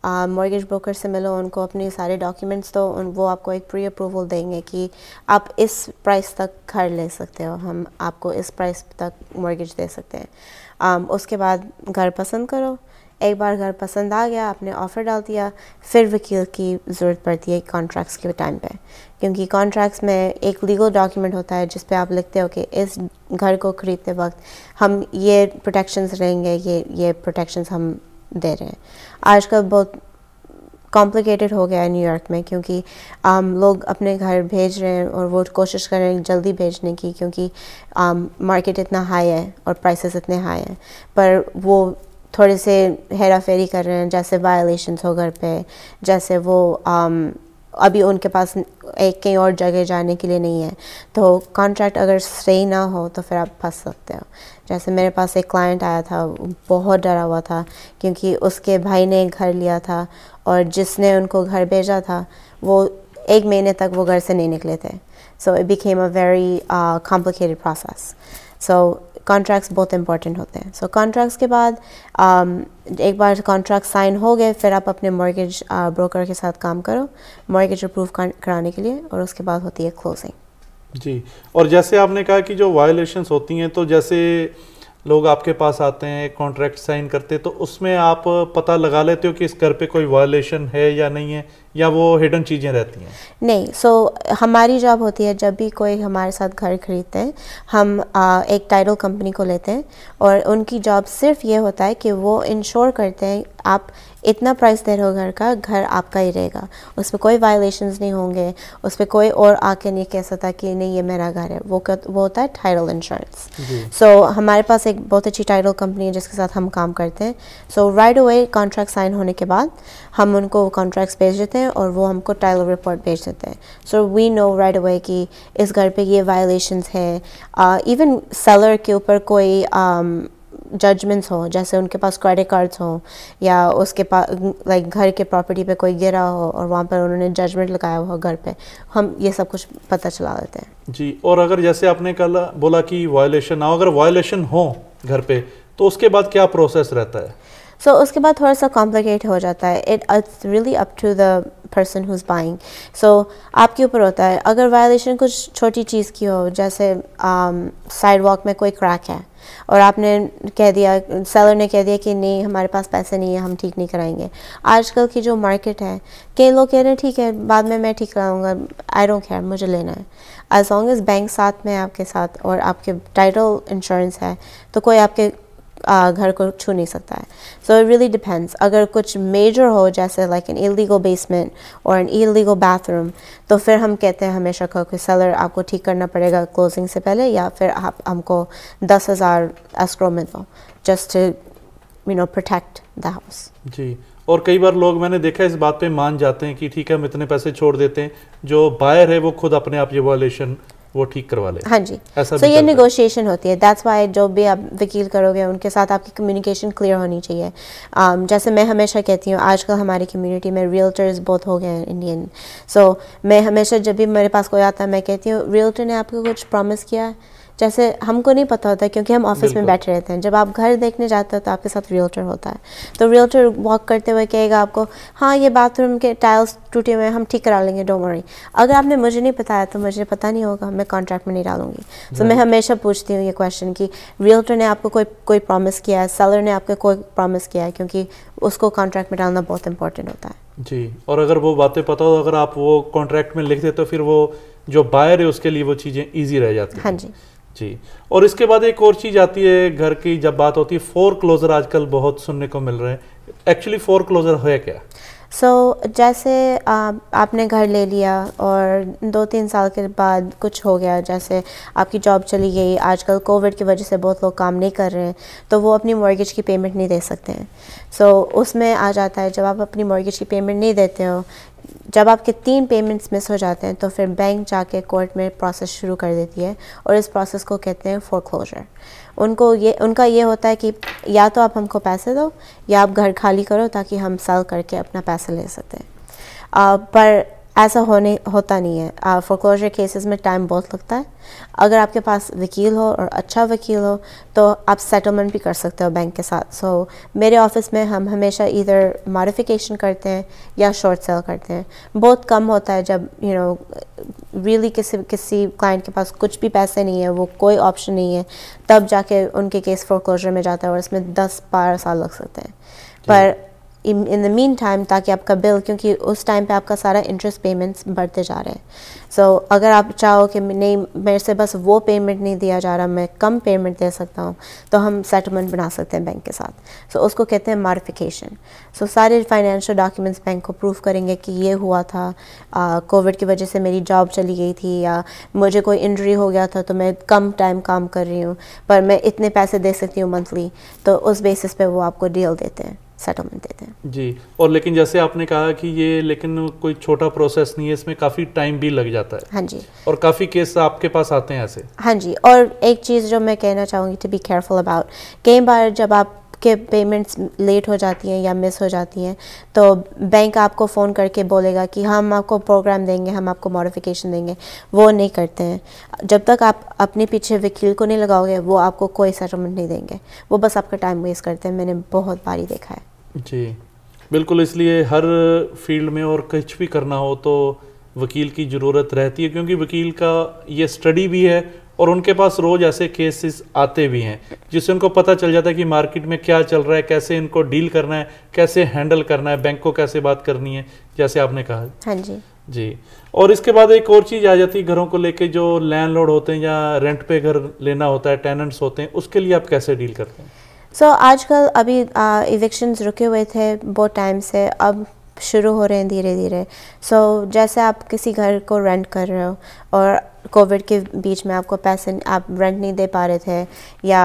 मॉर्गेज ब्रोकर से मिलो, उनको अपने सारे डॉक्यूमेंट्स दो, वो आपको एक प्री अप्रूवल देंगे कि आप इस प्राइस तक घर ले सकते हो, हम आपको इस प्राइस तक मॉर्गेज दे सकते हैं। उसके बाद घर पसंद करो, एक बार घर पसंद आ गया, आपने ऑफ़र डाल दिया, फिर वकील की ज़रूरत पड़ती है कॉन्ट्रैक्ट्स के टाइम पे, क्योंकि कॉन्ट्रैक्ट्स में एक लीगल डॉक्यूमेंट होता है जिस पे आप लिखते हो कि इस घर को ख़रीदते वक्त हम ये प्रोटेक्शंस रहेंगे, ये प्रोटेक्शंस हम दे रहे हैं। आजकल बहुत कॉम्प्लिकेटेड हो गया है न्यूयॉर्क में, क्योंकि लोग अपने घर भेज रहे हैं और वो कोशिश कर रहे हैं जल्दी भेजने की, क्योंकि मार्केट इतना हाई है और प्राइसेस इतने हाई हैं, पर वो थोड़े से हेरा फेरी कर रहे हैं, जैसे वायलेशंस हो घर पे, जैसे वो अभी उनके पास एक कहीं और जगह जाने के लिए नहीं है, तो कॉन्ट्रैक्ट अगर सही ना हो तो फिर आप फंस सकते हो। जैसे मेरे पास एक क्लाइंट आया था, बहुत डरा हुआ था क्योंकि उसके भाई ने एक घर लिया था और जिसने उनको घर भेजा था वो 1 महीने तक वो घर से नहीं निकले थे। So it became a very complicated process. Contracts बहुत इंपॉर्टेंट होते हैं। कॉन्ट्रैक्ट्स के बाद एक बार कॉन्ट्रैक्ट साइन हो गए, फिर आप अपने मॉर्गेज ब्रोकर के साथ काम करो मॉर्गेज अप्रूव कराने के लिए, और उसके बाद होती है क्लोजिंग। जी, और जैसे आपने कहा कि जो वायलेशंस होती हैं, तो जैसे लोग आपके पास आते हैं, कॉन्ट्रैक्ट साइन करते, तो उसमें आप पता लगा लेते हो कि इस घर पे कोई वायलेशन है या नहीं है, या वो हिडन चीज़ें रहती हैं? नहीं, हमारी जॉब होती है जब भी कोई हमारे साथ घर खरीदते हैं, हम एक टाइटल कंपनी को लेते हैं और उनकी जॉब सिर्फ ये होता है कि वो इंश्योर करते हैं आप इतना प्राइस दे रहे हो घर का, घर आपका ही रहेगा, उस पर कोई वायलेशंस नहीं होंगे, उस पर कोई और आके नहीं कह सकता कि नहीं ये मेरा घर है। वो होता है टाइटल इंश्योरेंस। हमारे पास एक बहुत अच्छी टाइटल कंपनी है जिसके साथ हम काम करते हैं। राइट अवे कॉन्ट्रैक्ट साइन होने के बाद हम उनको कॉन्ट्रैक्ट्स भेज देते हैं और वो हमको टाइटल रिपोर्ट भेज देते हैं। वी नो राइट अवे कि इस घर पे ये वायलेशंस हैं। इवन सेलर के ऊपर कोई जजमेंट्स हो, जैसे उनके पास क्रेडिट कार्ड्स हो या उसके पास लाइक घर के प्रॉपर्टी पे कोई गिरा हो और वहाँ पर उन्होंने जजमेंट लगाया हो घर पे, हम ये सब कुछ पता चला देते हैं। जी, और अगर जैसे आपने कल बोला कि वायलेशन ना हो, अगर वायलेशन हो घर पे तो उसके बाद क्या प्रोसेस रहता है? उसके बाद थोड़ा सा कॉम्प्लिकेट हो जाता है। It's really up to the person who is buying. आपके ऊपर होता है। अगर वायलेशन कुछ छोटी चीज़ की हो, जैसे साइड वॉक में कोई क्रैक है और आपने कह दिया, सेलर ने कह दिया कि नहीं हमारे पास पैसे नहीं है, हम ठीक नहीं कराएंगे। आजकल की जो मार्केट है, कई लोग कह रहे हैं ठीक है बाद में मैं ठीक कराऊंगा, आई डोंट केयर, मुझे लेना है। एज लॉन्ग एज बैंक साथ में है आपके साथ और आपके टाइटल इंश्योरेंस है, तो कोई आपके घर को छू नहीं सकता है। It really depends. अगर कुछ मेजर हो, जैसे लाइक एन इलीगल बेसमेंट और एन इलीगल बाथरूम, तो फिर हम कहते हैं हमेशा कि सेलर आपको ठीक करना पड़ेगा क्लोजिंग से पहले, या फिर आप हमको 10,000 एस्क्रो में दो, just to protect the house. जी, और कई बार लोग मैंने देखा इस बात पे मान जाते हैं कि ठीक है हम इतने पैसे छोड़ देते हैं, जो बायर है वो खुद अपने आप ये वायलेशन वो ठीक करवा ले। हाँ जी, ये नेगोशिएशन होती है। दैट्स वाई जो भी आप वकील करोगे उनके साथ आपकी कम्युनिकेशन क्लियर होनी चाहिए। जैसे मैं हमेशा कहती हूँ, आजकल हमारी कम्युनिटी में रियल्टर्स बहुत हो गए हैं इंडियन। मैं हमेशा जब भी मेरे पास कोई आता है मैं कहती हूँ रियल्टर ने आपको कुछ प्रॉमिस किया है? जैसे हमको नहीं पता होता क्योंकि हम ऑफिस में बैठे रहते हैं। जब आप घर देखने जाते हो तो आपके साथ रियल्टर होता है, तो रियल्टर वॉक करते हुए कहेगा आपको हाँ ये बाथरूम के टाइल्स टूटे हुए हैं, हम ठीक करा लेंगे, डोंट वरी। अगर आपने मुझे नहीं बताया तो मुझे पता नहीं होगा, मैं कॉन्ट्रैक्ट में नहीं डालूंगी। मैं हमेशा पूछती हूँ ये क्वेश्चन कि रियल्टर ने आपको कोई प्रॉमिस किया है, सेलर ने आपको कोई प्रॉमिस किया है, क्योंकि उसको कॉन्ट्रैक्ट में डालना बहुत इंपॉर्टेंट होता है। जी, और अगर वो बातें पता हो, अगर आप वो कॉन्ट्रैक्ट में लिख देते तो फिर वो जो बायर है उसके लिए वो चीज़ें ईजी रह जाती हैं। हाँ जी जी, और इसके बाद एक और चीज़ आती है घर की जब बात होती है, फोरक्लोजर आजकल बहुत सुनने को मिल रहे हैं। एक्चुअली फोरक्लोजर है क्या? जैसे आपने घर ले लिया और 2-3 साल के बाद कुछ हो गया, जैसे आपकी जॉब चली गई, आजकल कोविड की वजह से बहुत लोग काम नहीं कर रहे हैं, तो वो अपनी मॉर्गेज की पेमेंट नहीं दे सकते हैं। उसमें आ जाता है जब आप अपनी मॉर्गेज की पेमेंट नहीं देते हो, जब आपके 3 पेमेंट्स मिस हो जाते हैं तो फिर बैंक जाके कोर्ट में प्रोसेस शुरू कर देती है और इस प्रोसेस को कहते हैं फोरक्लोजर। उनका ये होता है कि या तो आप हमको पैसे दो या आप घर खाली करो ताकि हम सेल करके अपना पैसा ले सकते हैं। पर ऐसा होता नहीं है। फोरक्लोजर केसेस में टाइम बहुत लगता है। अगर आपके पास वकील हो और अच्छा वकील हो तो आप सेटलमेंट भी कर सकते हो बैंक के साथ। सो मेरे ऑफिस में हम हमेशा इधर मॉडिफिकेशन करते हैं या शॉर्ट सेल करते हैं। बहुत कम होता है जब रियली किसी क्लाइंट के पास कुछ भी पैसे नहीं है, वो कोई ऑप्शन नहीं है, तब जाके उनके केस फोरक्लोजर में जाता है और इसमें 10-12 साल लग सकते हैं। पर इन द मीन टाइम, ताकि आपका बिल, क्योंकि उस टाइम पे आपका सारा इंटरेस्ट पेमेंट्स बढ़ते जा रहे हैं। सो अगर आप चाहो कि नहीं, मेरे से बस वो पेमेंट नहीं दिया जा रहा, मैं कम पेमेंट दे सकता हूँ, तो हम सेटलमेंट बना सकते हैं बैंक के साथ। सो उसको कहते हैं मॉडिफिकेशन। सो सारे फाइनेंशियल डॉक्यूमेंट्स बैंक को प्रूव करेंगे कि ये हुआ था, कोविड की वजह से मेरी जॉब चली गई थी, या मुझे कोई इंजरी हो गया था तो मैं कम टाइम काम कर रही हूँ, पर मैं इतने पैसे दे सकती हूँ मंथली। तो उस बेसिस पे वो आपको डील देते हैं, सेटलमेंट देते हैं जी। और लेकिन जैसे आपने कहा कि ये लेकिन कोई छोटा प्रोसेस नहीं है, इसमें काफ़ी टाइम भी लग जाता है। हाँ जी। और काफ़ी केस आपके पास आते हैं ऐसे। हाँ जी। और एक चीज़ जो मैं कहना चाहूँगी टू बी केयरफुल अबाउट, कई बार जब आपके पेमेंट्स लेट हो जाती हैं या मिस हो जाती हैं तो बैंक आपको फ़ोन करके बोलेगा कि हम आपको प्रोग्राम देंगे, हम आपको मॉडिफिकेशन देंगे। वो नहीं करते हैं। जब तक आप अपने पीछे वकील को नहीं लगाओगे वो आपको कोई सेटलमेंट नहीं देंगे। वो बस आपका टाइम वेस्ट करते हैं। मैंने बहुत बारी देखा है। जी बिल्कुल। इसलिए हर फील्ड में और कुछ भी करना हो तो वकील की ज़रूरत रहती है, क्योंकि वकील का ये स्टडी भी है और उनके पास रोज़ ऐसे केसेस आते भी हैं जिससे उनको पता चल जाता है कि मार्केट में क्या चल रहा है, कैसे इनको डील करना है, कैसे हैंडल करना है, बैंक को कैसे बात करनी है, जैसे आपने कहा। हाँ जी। जी। और इसके बाद एक और चीज़ आ जाती है घरों को लेके, जो लैंडलॉर्ड होते हैं या रेंट पे घर लेना होता है, टेनेंट्स होते हैं, उसके लिए आप कैसे डील करते हैं? सो आजकल अभी इविक्शंस रुके हुए थे बहुत टाइम से, अब शुरू हो रहे हैं धीरे धीरे। सो जैसे आप किसी घर को रेंट कर रहे हो और कोविड के बीच में आपको पैसे, आप रेंट नहीं दे पा रहे थे, या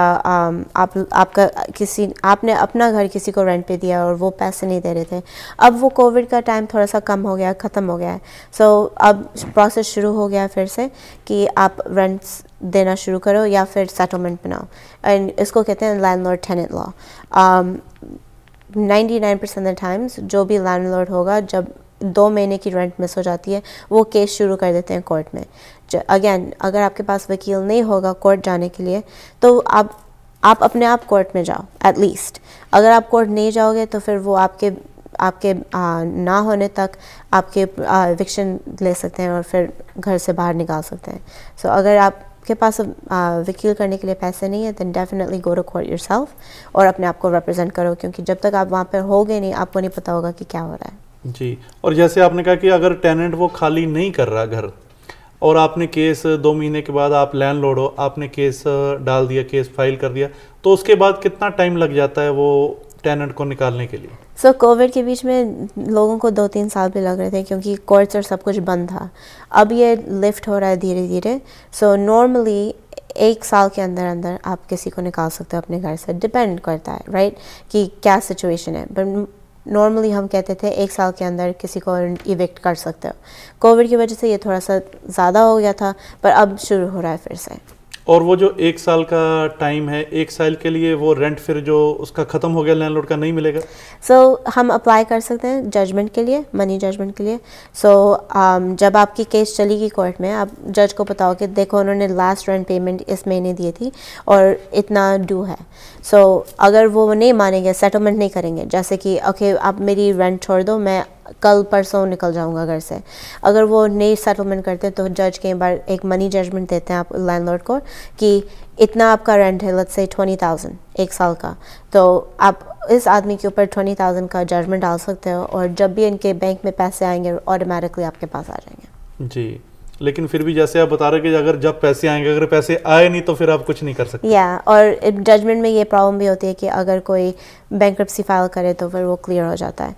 आपने अपना घर किसी को रेंट पे दिया और वो पैसे नहीं दे रहे थे। अब वो कोविड का टाइम थोड़ा सा कम हो गया, ख़त्म हो गया है। सो अब प्रोसेस शुरू हो गया फिर से कि आप रेंट्स देना शुरू करो या फिर सेटलमेंट बनाओ। एंड इसको कहते हैं landlord tenant law. 99% of the times जो भी लैंडलॉर्ड होगा, जब 2 महीने की रेंट मिस हो जाती है वो केस शुरू कर देते हैं कोर्ट में। अगेन, अगर आपके पास वकील नहीं होगा कोर्ट जाने के लिए तो आप अपने आप कोर्ट में जाओ एटलीस्ट। अगर आप कोर्ट नहीं जाओगे तो फिर वो आपके ना होने तक आपके एविक्शन ले सकते हैं और फिर घर से बाहर निकाल सकते हैं। सो अगर आपके पास वकील करने के लिए पैसे नहीं है then definitely go to court yourself और अपने आप को represent करो, क्योंकि जब तक आप वहाँ पर होगे नहीं आपको नहीं पता होगा कि क्या हो रहा है। जी। और जैसे आपने कहा कि अगर टेनेंट वो खाली नहीं कर रहा घर और आपने केस 2 महीने के बाद, आप लैंडलॉर्ड हो, आपने केस डाल दिया, केस फाइल कर दिया, तो उसके बाद कितना टाइम लग जाता है वो टेनेंट को निकालने के लिए? सो कोविड के बीच में लोगों को 2-3 साल भी लग रहे थे क्योंकि कोर्ट्स और सब कुछ बंद था। अब ये लिफ्ट हो रहा है धीरे धीरे। सो नॉर्मली 1 साल के अंदर अंदर आप किसी को निकाल सकते हो अपने घर से। डिपेंड करता है राइट कि क्या सिचुएशन है, बट नॉर्मली हम कहते थे 1 साल के अंदर किसी को इविक्ट कर सकते हो। कोविड की वजह से ये थोड़ा सा ज़्यादा हो गया था, पर अब शुरू हो रहा है फिर से। और वो जो 1 साल का टाइम है, 1 साल के लिए वो रेंट फिर जो उसका ख़त्म हो गया लैंडलॉर्ड का, नहीं मिलेगा? हम अप्लाई कर सकते हैं जजमेंट के लिए, मनी जजमेंट के लिए। जब आपकी केस चलेगी कोर्ट में, आप जज को बताओ कि देखो उन्होंने लास्ट रेंट पेमेंट इस महीने दी थी और इतना ड्यू है। अगर वो नहीं मानेंगे, सेटलमेंट नहीं करेंगे, जैसे कि ओके आप मेरी रेंट छोड़ दो, मैं कल परसों निकल जाऊंगा घर से, अगर वो नहीं सेटलमेंट करते तो जज कई बार एक मनी जजमेंट देते हैं आप लैंडलॉर्ड को कि इतना आपका रेंट है, लेट्स से 20,000 1 साल का, तो आप इस आदमी के ऊपर 20,000 का जजमेंट डाल सकते हो और जब भी इनके बैंक में पैसे आएंगे ऑटोमेटिकली आपके पास आ जाएंगे। जी। लेकिन फिर भी जैसे आप बता रहे कि अगर जब पैसे आएंगे, अगर पैसे आए नहीं तो फिर आप कुछ नहीं कर सकते। और जजमेंट में ये प्रॉब्लम भी होती है कि अगर कोई बैंक्रप्सी फाइल करे तो फिर वो क्लियर हो जाता है।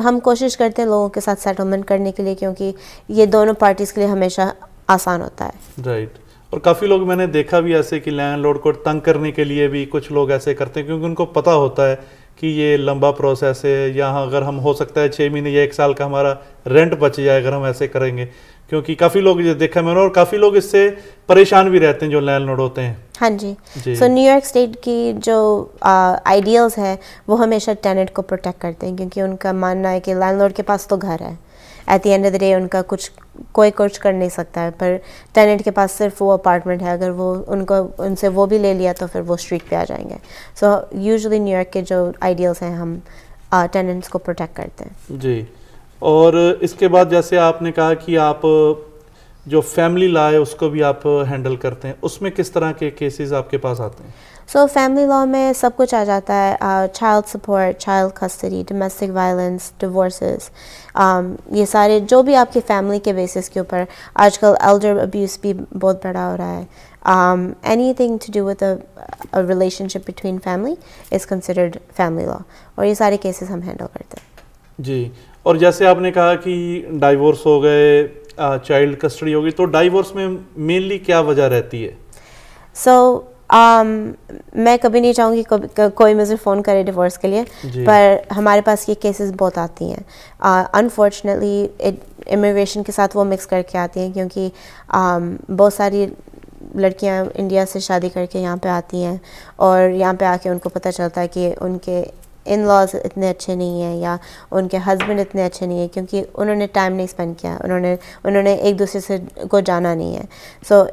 हम कोशिश करते हैं लोगों के साथ सेटलमेंट करने के लिए, क्योंकि ये दोनों पार्टीज़ के लिए हमेशा आसान होता है। राइट। और काफ़ी लोग मैंने देखा भी ऐसे कि लैंडलॉर्ड को तंग करने के लिए भी कुछ लोग ऐसे करते हैं, क्योंकि उनको पता होता है कि ये लंबा प्रोसेस है, यहाँ अगर हम हो सकता है 6 महीने या 1 साल का हमारा रेंट बच जाए अगर हम ऐसे करेंगे, क्योंकि काफ़ी लोग ये देखा मैंने, और काफ़ी लोग इससे परेशान भी रहते हैं जो लैंडलॉर्ड होते हैं। हाँ जी। न्यूयॉर्क स्टेट की जो आइडियल्स है वो हमेशा टेनेंट को प्रोटेक्ट करते हैं, क्योंकि उनका मानना है कि लैंडलॉर्ड के पास तो घर है at the end of the day उनका कोई कुछ कर नहीं सकता है, पर टेनेंट के पास सिर्फ वो अपार्टमेंट है, अगर वो उनसे वो भी ले लिया तो फिर वो स्ट्रीट पे आ जाएंगे। सो यूजुअली न्यूयॉर्क के जो आइडियल्स हैं हम टेनेंट्स को प्रोटेक्ट करते हैं। जी। और इसके बाद जैसे आपने कहा कि आप जो फैमिली लॉ है उसको भी आप हैंडल करते हैं, उसमें किस तरह के केसेस आपके पास आते हैं? सो फैमिली लॉ में सब कुछ आ जाता है, child support, child custody, domestic violence, divorces, ये सारे जो भी आपकी फैमिली के बेसिस के ऊपर, आजकल एल्डर अब्यूज़ भी बहुत बड़ा हो रहा है, anything to do with a relationship between family is considered family law, और ये सारे केसेस हम हैंडल करते हैं। जी। और जैसे आपने कहा कि डाइवोर्स हो गए, चाइल्ड कस्टडी होगी, तो डाइवोर्स में मेनली क्या वजह रहती है? मैं कभी नहीं चाहूँगी कोई मुझे फ़ोन करे डिवोर्स के लिए, पर हमारे पास ये केसेस बहुत आती हैं। अनफॉर्चुनेटली इमिग्रेशन के साथ वो मिक्स करके आती हैं, क्योंकि बहुत सारी लड़कियां इंडिया से शादी करके यहाँ पे आती हैं, और यहाँ पे आके उनको पता चलता है कि उनके इन लॉज इतने अच्छे नहीं हैं, या उनके हस्बैंड इतने अच्छे नहीं हैं, क्योंकि उन्होंने टाइम नहीं स्पेंड किया, उन्होंने एक दूसरे से को जाना नहीं है। सो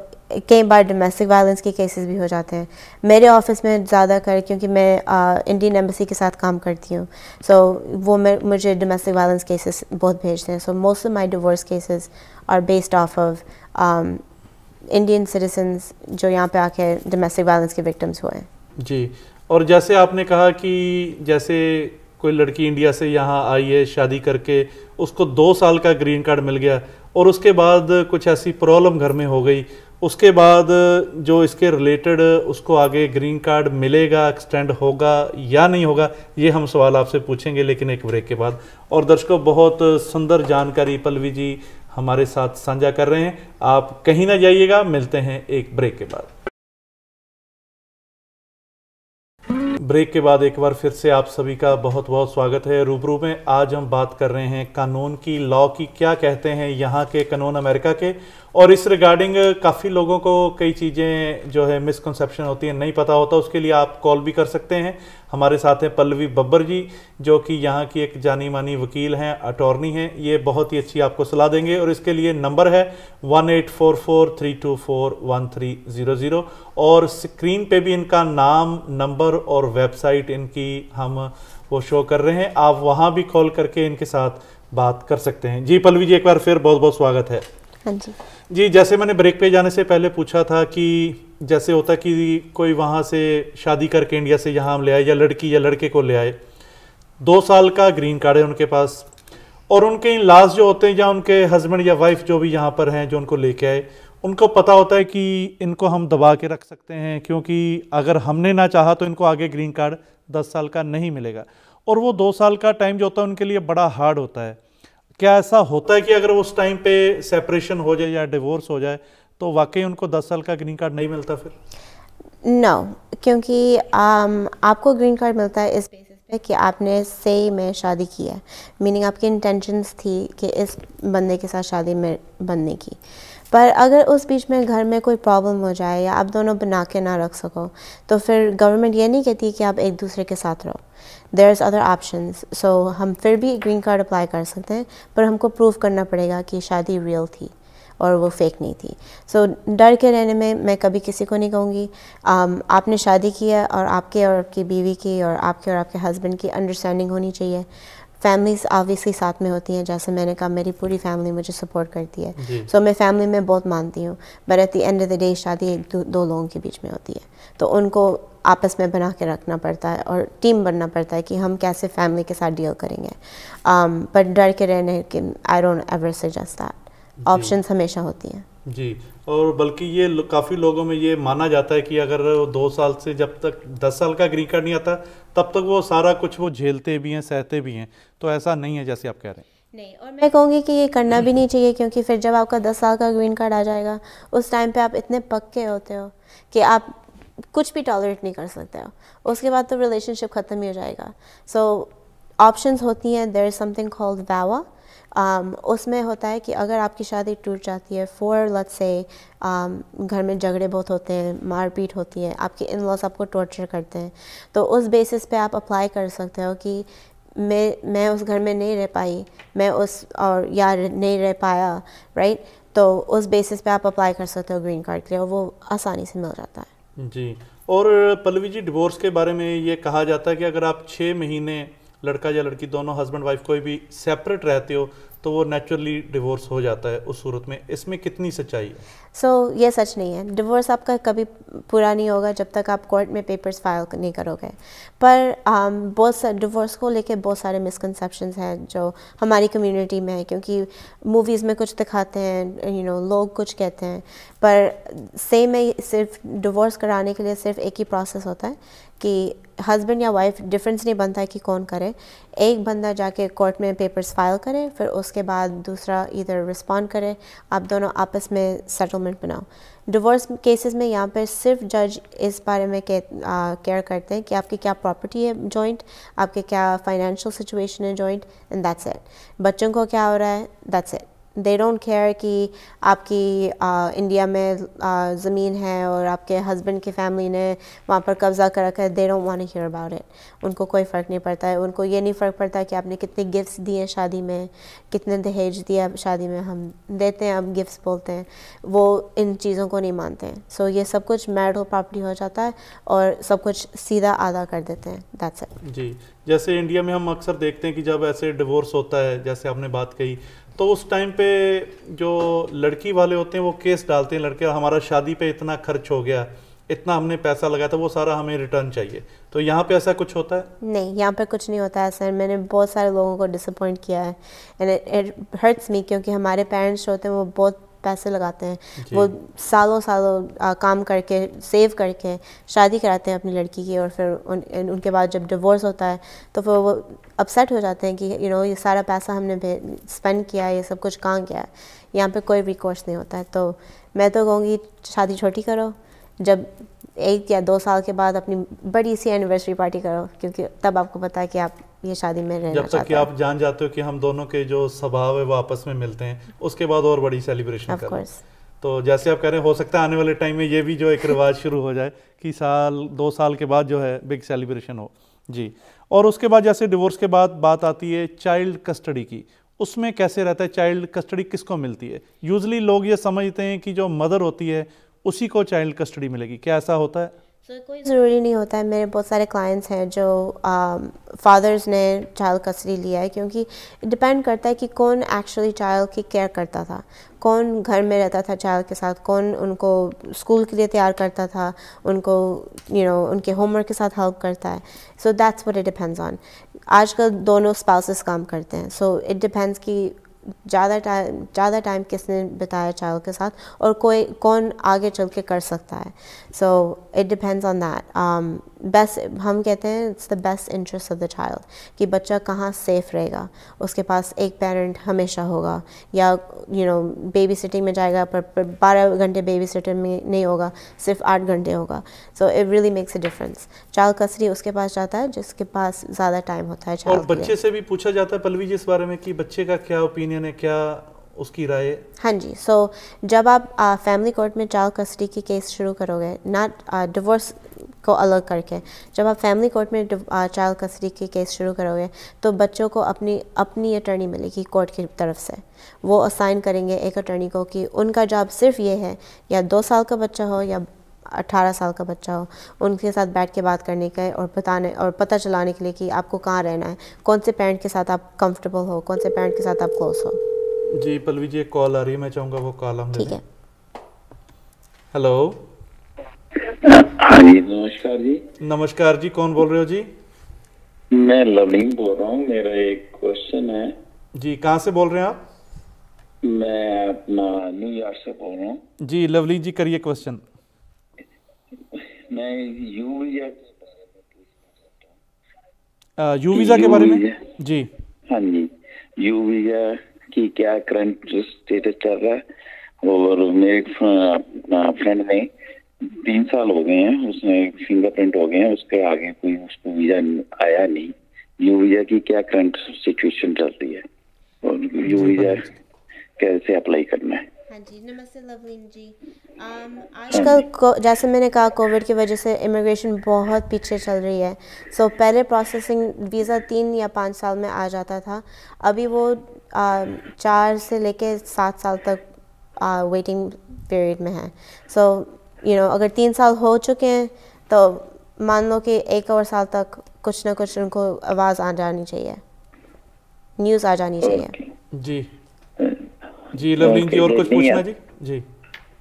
कई बार डोमेस्टिक वायलेंस के केसेस भी हो जाते हैं। मेरे ऑफिस में ज़्यादा क्योंकि मैं इंडियन एम्बेसी के साथ काम करती हूँ, सो वो मुझे डोमेस्टिक वायलेंस केसेस बहुत भेजते हैं। So most of my divorce cases are based off of Indian citizens जो यहाँ पे आके डोमेस्टिक वायलेंस के विक्टिम्स हुए हैं। जी। और जैसे आपने कहा कि जैसे कोई लड़की इंडिया से यहाँ आई है शादी करके, उसको 2 साल का ग्रीन कार्ड मिल गया, और उसके बाद कुछ ऐसी प्रॉब्लम घर में हो गई, उसके बाद जो इसके रिलेटेड उसको आगे ग्रीन कार्ड मिलेगा, एक्सटेंड होगा या नहीं होगा, ये हम सवाल आपसे पूछेंगे, लेकिन एक ब्रेक के बाद। और दर्शकों, बहुत सुंदर जानकारी पल्लवी जी हमारे साथ साझा कर रहे हैं, आप कहीं ना जाइएगा, मिलते हैं एक ब्रेक के बाद। ब्रेक के बाद एक बार फिर से आप सभी का बहुत बहुत स्वागत है। रूबरू में आज हम बात कर रहे हैं कानून की, लॉ की, क्या कहते हैं यहाँ के कानून अमेरिका के, और इस रिगार्डिंग काफ़ी लोगों को कई चीज़ें जो है मिसकंसेप्शन होती है, नहीं पता होता, उसके लिए आप कॉल भी कर सकते हैं। हमारे साथ हैं पल्लवी बब्बर जी, जो कि यहाँ की एक जानी मानी वकील हैं, अटॉर्नी हैं, ये बहुत ही अच्छी आपको सलाह देंगे। और इसके लिए नंबर है 1844-324-1300, और स्क्रीन पे भी इनका नाम, नंबर और वेबसाइट इनकी हम वो शो कर रहे हैं, आप वहाँ भी कॉल करके इनके साथ बात कर सकते हैं। जी पल्लवी जी, एक बार फिर बहुत बहुत स्वागत है। हाँ जी। जी, जैसे मैंने ब्रेक पे जाने से पहले पूछा था कि जैसे होता कि कोई वहाँ से शादी करके इंडिया से यहाँ हम ले आए, या लड़की या लड़के को ले आए, 2 साल का ग्रीन कार्ड है उनके पास, और उनके इन लॉज जो होते हैं, या उनके हस्बैंड या वाइफ जो भी यहाँ पर हैं जो उनको लेके आए, उनको पता होता है कि इनको हम दबा के रख सकते हैं, क्योंकि अगर हमने ना चाहा तो इनको आगे ग्रीन कार्ड 10 साल का नहीं मिलेगा, और वो 2 साल का टाइम जो होता है उनके लिए बड़ा हार्ड होता है। क्या ऐसा होता है कि अगर उस टाइम पे सेपरेशन हो जाए या डिवोर्स हो जाए तो वाकई उनको 10 साल का ग्रीन कार्ड नहीं मिलता फिर? नो, क्योंकि आपको ग्रीन कार्ड मिलता है इस बेसिस पे कि आपने सही में शादी की है, मीनिंग आपकी इंटेंशंस थी कि इस बंदे के साथ शादी में बनने की। पर अगर उस बीच में घर में कोई प्रॉब्लम हो जाए, या आप दोनों बना के ना रख सको, तो फिर गवर्नमेंट ये नहीं कहती कि आप एक दूसरे के साथ रहो, देयर इज़ अदर ऑप्शंस। सो हम फिर भी ग्रीन कार्ड अप्लाई कर सकते हैं, पर हमको प्रूव करना पड़ेगा कि शादी रियल थी और वो फेक नहीं थी। सो डर के रहने में मैं कभी किसी को नहीं कहूँगी। आपने शादी की है, और आपके और आपकी बीवी की और आपके हस्बैंड की अंडरस्टैंडिंग होनी चाहिए। फैमिलीज ऑब्वियसली साथ में होती हैं, जैसे मैंने कहा मेरी पूरी फैमिली मुझे सपोर्ट करती है, सो मैं फैमिली में बहुत मानती हूँ, but at the end of the day शादी दो लोगों के बीच में होती है, तो उनको आपस में बना के रखना पड़ता है और टीम बनना पड़ता है कि हम कैसे फैमिली के साथ डील करेंगे। बट डर के रहने के I don't ever suggest that, options हमेशा होती हैं। जी, और बल्कि ये काफ़ी लोगों में ये माना जाता है कि अगर 2 साल से जब तक 10 साल का ग्रीन कार्ड नहीं आता तब तक वो सारा कुछ वो झेलते भी हैं, सहते भी हैं, तो ऐसा नहीं है जैसे आप कह रहे हैं। नहीं, और मैं कहूँगी कि ये करना भी नहीं चाहिए, क्योंकि फिर जब आपका 10 साल का ग्रीन कार्ड आ जाएगा, उस टाइम पे आप इतने पक्के होते हो कि आप कुछ भी टॉलरेट नहीं कर सकते हो, उसके बाद तो रिलेशनशिप ख़त्म ही हो जाएगा। सो ऑप्शंस होती हैं, देयर इज़ समथिंग कॉल्ड वावा। उसमें होता है कि अगर आपकी शादी टूट जाती है, फॉर लेट्स से घर में झगड़े बहुत होते हैं, मारपीट होती है, आपके इन लॉज आपको टॉर्चर करते हैं, तो उस बेसिस पे आप अप्लाई कर सकते हो कि मैं उस घर में नहीं रह पाई, मैं उस और या नहीं रह पाया, राइट, तो उस बेसिस पे आप अप्लाई कर सकते हो ग्रीन कार्ड के लिए और वो आसानी से मिल जाता है। जी। और पल्लवी जी, डिवोर्स के बारे में ये कहा जाता है कि अगर आप 6 महीने लड़का या लड़की दोनों हस्बैंड वाइफ कोई भी सेपरेट रहते हो तो वो नेचुरली डिवोर्स हो जाता है उस सूरत में, इसमें कितनी सच्चाई है? ये सच नहीं है। डिवोर्स आपका कभी पूरा नहीं होगा जब तक आप कोर्ट में पेपर्स फाइल नहीं करोगे। पर बहुत सारे डिवोर्स को लेके बहुत सारे मिसकंसेप्शंस हैं जो हमारी कम्युनिटी में है, क्योंकि मूवीज़ में कुछ दिखाते हैं, लोग कुछ कहते हैं, पर सेम में सिर्फ डिवोर्स कराने के लिए सिर्फ एक ही प्रोसेस होता है कि हस्बैंड या वाइफ डिफरेंस नहीं बनता है कि कौन करे। एक बंदा जाके कोर्ट में पेपर्स फाइल करे, फिर उसके बाद दूसरा इधर रिस्पॉन्ड करे, आप दोनों आपस में सेटलमेंट बनाओ। डिवोर्स केसेस में यहाँ पर सिर्फ जज इस बारे में केयर करते हैं कि आपकी क्या प्रॉपर्टी है जॉइंट, आपके क्या फाइनेंशियल सिचुएशन है जॉइंट, एंड दैट्स इट। बच्चों को क्या हो रहा है, that's it. They don't care कि आपकी इंडिया में ज़मीन है और आपके हस्बैंड की फैमिली ने वहाँ पर कब्ज़ा कर रखा है। They don't want to hear about it. उनको कोई फ़र्क नहीं पड़ता है। उनको ये नहीं फ़र्क पड़ता कि आपने कितने गिफ्ट्स दिए शादी में, कितने दहेज दिया शादी में। हम देते हैं, अब गिफ्ट्स बोलते हैं, वो इन चीज़ों को नहीं मानते हैं। ये सब कुछ मैरिटल प्रॉपर्टी हो जाता है और सब कुछ सीधा आधा कर देते हैं, दैट्स इट। जी। जैसे इंडिया में हम अक्सर देखते हैं कि जब ऐसे डिवोर्स होता है, जैसे आपने बात कही, तो उस टाइम पे जो लड़की वाले होते हैं वो केस डालते हैं, लड़के हमारा शादी पे इतना खर्च हो गया, इतना हमने पैसा लगाया था, वो सारा हमें रिटर्न चाहिए। तो यहाँ पे ऐसा कुछ होता है? नहीं, यहाँ पे कुछ नहीं होता है सर। मैंने बहुत सारे लोगों को डिसअपॉइंट किया है एंड इट हर्ट्स मी, क्योंकि हमारे पेरेंट्स जो होते हैं वो बहुत पैसे लगाते हैं, वो सालों सालों काम करके सेव करके शादी कराते हैं अपनी लड़की की, और फिर उनके बाद जब डिवोर्स होता है तो फिर वो अपसेट हो जाते हैं कि ये सारा पैसा हमने स्पेंड किया, ये सब कुछ कहाँ गया। यहाँ पे कोई रिकोर्स नहीं होता है। तो मैं तो कहूँगी शादी छोटी करो, जब 1 या 2 साल के बाद अपनी बड़ी सी एनिवर्सरी पार्टी करो, क्योंकि तब आपको पता है कि आप ये शादी में रहना जब तक कि आप जान जाते हो कि हम दोनों के जो स्वभाव है वो आपस में मिलते हैं, उसके बाद और बड़ी सेलिब्रेशन करें। तो जैसे आप कह रहे हैं, हो सकता है आने वाले टाइम में ये भी जो एक रिवाज शुरू हो जाए कि 1-2 साल के बाद जो है बिग सेलिब्रेशन हो। जी। और उसके बाद जैसे डिवोर्स के बाद बात आती है चाइल्ड कस्टडी की, उसमें कैसे रहता है? चाइल्ड कस्टडी किसको मिलती है? यूजली लोग ये समझते हैं कि जो मदर होती है उसी को चाइल्ड कस्टडी मिलेगी, क्या ऐसा होता है? कोई ज़रूरी नहीं होता है। मेरे बहुत सारे क्लाइंट्स हैं जो फादर्स ने चाइल्ड कस्टडी लिया है, क्योंकि डिपेंड करता है कि कौन एक्चुअली चाइल्ड की केयर करता था, कौन घर में रहता था चाइल्ड के साथ, कौन उनको स्कूल के लिए तैयार करता था, उनको उनके होमवर्क के साथ हेल्प करता है। So that's what it depends on. आजकल दोनों स्पाउसेस काम करते हैं, सो इट डिपेंड्स कि ज़्यादा टाइम किसने बिताया चाइल्ड के साथ और कौन आगे चल के कर सकता है। So it depends on that. Best हम कहते हैं it's the best interest of the child, कि बच्चा कहाँ सेफ रहेगा, उसके पास एक पेरेंट हमेशा होगा, या बेबी सिटिंग में जाएगा पर 12 घंटे बेबी सिटर में नहीं होगा, सिर्फ 8 घंटे होगा। So it really makes a difference. Child custody उसके पास जाता है जिसके पास ज़्यादा टाइम होता है चाइल्ड। और बच्चे से भी पूछा जाता है पल्लवी जी इस बारे में कि बच्चे का क्या ओपिनियन है, क्या उसकी राय है? हाँ जी। जब आप फैमिली कोर्ट में चाइल्ड कस्टडी की केस शुरू करोगे, नॉट डिवोर्स को अलग करके, जब आप फैमिली कोर्ट में चाइल्ड कस्टडी की केस शुरू करोगे तो बच्चों को अपनी अटर्नी मिलेगी कोर्ट की तरफ से। वो असाइन करेंगे एक अटर्नी को कि उनका जॉब सिर्फ ये है, या 2 साल का बच्चा हो या 18 साल का बच्चा हो, उनके साथ बैठ के बात करने का और बताने और पता चलाने के लिए कि आपको कहाँ रहना है, कौन से पेरेंट के साथ आप कंफर्टेबल हो, कौन से पेरेंट के साथ आप क्लोज हो। जी पल्लवी जी, एक कॉल आ रही है, मैं चाहूँगा वो कॉल हम ठीक है। हेलो। हाँ जी, नमस्कार जी। नमस्कार जी, कौन बोल रहे हो जी? मैं लवलीन बोल रहा हूँ। मेरा एक क्वेश्चन है जी। कहाँ से बोल रहे हैं आप? मैं अपना न्यूयॉर्क से बोल रहा हूँ जी। लवलीन जी, करिए क्वेश्चन। मैं यू वीजा के बारे में जी। हाँ जी, यू वीजा की क्या करंट स्टेटस चल रहा है। और मेरे फ्रेंड ने 3 साल हो गए हैं, उसने फिंगरप्रिंट हो गए हैं, उसके आगे कोई उसको वीजा आया नहीं। यू वीजा की क्या करंट सिचुएशन चल रही है और यू वीजा कैसे अप्लाई करना है? हाँ जी, नमस्ते लवलीन जी। आजकल जैसे मैंने कहा, कोविड की वजह से इमिग्रेशन बहुत पीछे चल रही है। सो पहले प्रोसेसिंग वीज़ा 3 या 5 साल में आ जाता था, अभी वो 4 से लेके 7 साल तक वेटिंग पीरियड में है। सो अगर 3 साल हो चुके हैं तो मान लो कि 1 और साल तक कुछ ना कुछ उनको आवाज़ आ जानी चाहिए, न्यूज़ आ जानी चाहिए। जी जी लवलीन जी, और कुछ पूछना जी? जी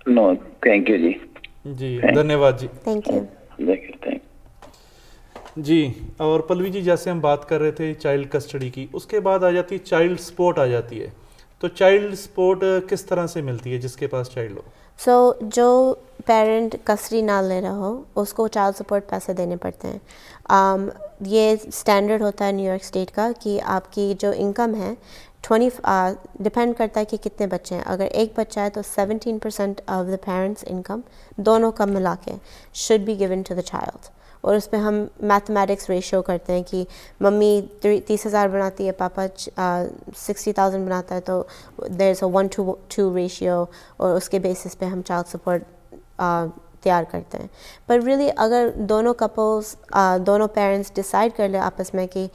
नो, थैंक यू जी। जी धन्यवाद जी। Thank you. जी, और पल्लवी जी, जैसे हम बात कर रहे थे चाइल्ड कस्टडी की, उसके बाद आ जाती है चाइल्ड सपोर्ट आ जाती है। तो चाइल्ड सपोर्ट किस तरह से मिलती है जिसके पास चाइल्ड हो? जो पेरेंट कस्टडी ना ले रहा हो उसको चाइल्ड सपोर्ट पैसे देने पड़ते हैं। ये स्टैंडर्ड होता है न्यूयॉर्क स्टेट का कि आपकी जो इनकम है 20 डिपेंड करता है कि कितने बच्चे हैं। अगर एक बच्चा है तो 17% ऑफ द पेरेंट्स इनकम दोनों का मिला के should be given to the child. और उस पर हम मैथमेटिक्स रेशियो करते हैं कि मम्मी 30,000 बनाती है, पापा 60,000 बनाता है, तो देयर इज़ अ 1:2 रेशियो, और उसके बेसिस पे हम चाइल्ड सपोर्ट तैयार करते हैं। पर रियली अगर दोनों कपल्स दोनों पेरेंट्स डिसाइड कर ले आपस में कि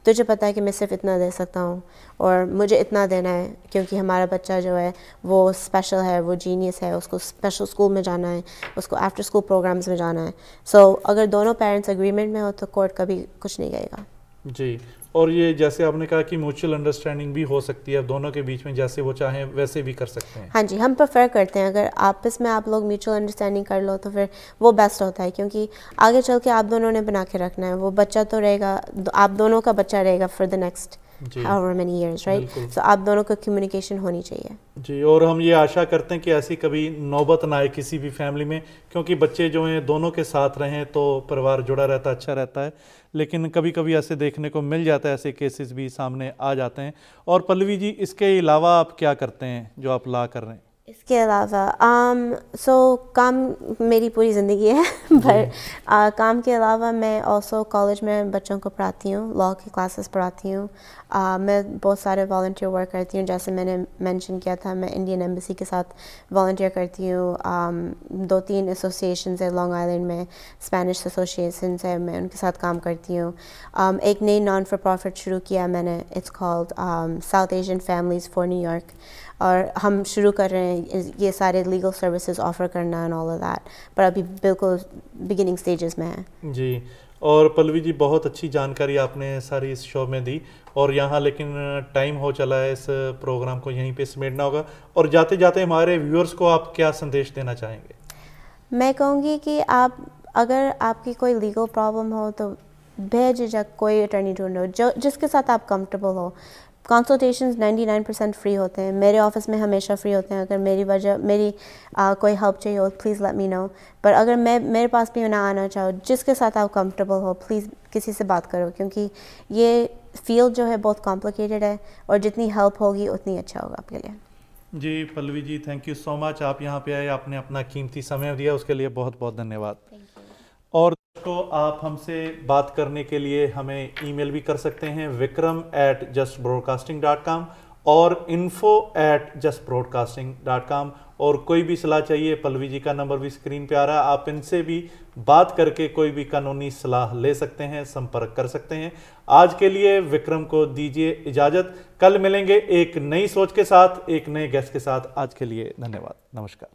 तुझे पता है कि मैं सिर्फ इतना दे सकता हूँ और मुझे इतना देना है क्योंकि हमारा बच्चा जो है वो स्पेशल है, वो जीनियस है, उसको स्पेशल स्कूल में जाना है, उसको आफ्टर स्कूल प्रोग्राम्स में जाना है। सो अगर दोनों पेरेंट्स एग्रीमेंट में हो तो कोर्ट कभी कुछ नहीं कहेगा। जी, और ये जैसे आपने कहा कि म्यूचुअल अंडरस्टैंडिंग भी हो सकती है दोनों के बीच में, जैसे वो चाहें वैसे भी कर सकते हैं। हाँ जी, हम प्रेफर करते हैं अगर आपस में आप लोग म्यूचुअल अंडरस्टैंडिंग कर लो तो फिर वो बेस्ट होता है, क्योंकि आगे चल के आप दोनों ने बना के रखना है, वो बच्चा तो रहेगा, आप दोनों का बच्चा रहेगा for the next however many years, right? So आप दोनों को कम्युनिकेशन होनी चाहिए। जी, और हम ये आशा करते हैं कि ऐसी कभी नौबत ना आए किसी भी फैमिली में, क्योंकि बच्चे जो हैं दोनों के साथ रहें तो परिवार जुड़ा रहता है, अच्छा रहता है। लेकिन कभी कभी ऐसे देखने को मिल जाता है, ऐसे केसेस भी सामने आ जाते हैं। और पल्लवी जी, इसके अलावा आप क्या करते हैं जो आप ला कर रहे हैं? इसके अलावा काम मेरी पूरी ज़िंदगी है पर काम के अलावा मैं ऑल्सो कॉलेज में बच्चों को पढ़ाती हूँ, लॉ की क्लासेस पढ़ाती हूँ। मैं बहुत सारे वॉलंटियर वर्क करती हूँ, जैसे मैंने मेंशन किया था मैं इंडियन एम्बेसी के साथ वॉलंटियर करती हूँ। 2-3 एसोसिएशंस है लॉन्ग आइलैंड में, स्पेनिश एसोसिएशंस है, मैं उनके साथ काम करती हूँ। एक नई नॉन फॉर प्रॉफिट शुरू किया मैंने, it's called south Asian families for New York, और हम शुरू कर रहे हैं ये सारे लीगल सर्विसेज ऑफ़र करना एंड ऑल ऑफ दैट, पर अभी बिल्कुल बिगिनिंग स्टेजेस में है। जी, और पल्लवी जी, बहुत अच्छी जानकारी आपने सारी इस शो में दी, और यहाँ लेकिन टाइम हो चला है, इस प्रोग्राम को यहीं पे समेटना होगा। और जाते जाते हमारे व्यूअर्स को आप क्या संदेश देना चाहेंगे? मैं कहूँगी कि आप अगर आपकी कोई लीगल प्रॉब्लम हो तो बेझिझक कोई अटर्नी ढूंढो जो जिसके साथ आप कंफर्टेबल हो। कंसल्टेशंस 99% फ्री होते हैं, मेरे ऑफिस में हमेशा फ्री होते हैं। अगर मेरी कोई हेल्प चाहिए हो प्लीज़ लेट मी नो। पर अगर मेरे पास भी ना आना चाहो, जिसके साथ आप कंफर्टेबल हो प्लीज़ किसी से बात करो, क्योंकि ये फील्ड जो है बहुत कॉम्प्लिकेटेड है और जितनी हेल्प होगी उतनी अच्छा होगा आपके लिए। जी Pallavi ji, thank you so much, आप यहाँ पे आए, आपने अपना कीमती समय दिया, उसके लिए बहुत बहुत धन्यवाद। और तो आप हमसे बात करने के लिए हमें ईमेल भी कर सकते हैं vikram@justbroadcasting.com और info@justbroadcasting.com। और कोई भी सलाह चाहिए, पल्लवी जी का नंबर भी स्क्रीन पे आ रहा है, आप इनसे भी बात करके कोई भी कानूनी सलाह ले सकते हैं, संपर्क कर सकते हैं। आज के लिए विक्रम को दीजिए इजाज़त, कल मिलेंगे एक नई सोच के साथ, एक नए गेस्ट के साथ। आज के लिए धन्यवाद, नमस्कार।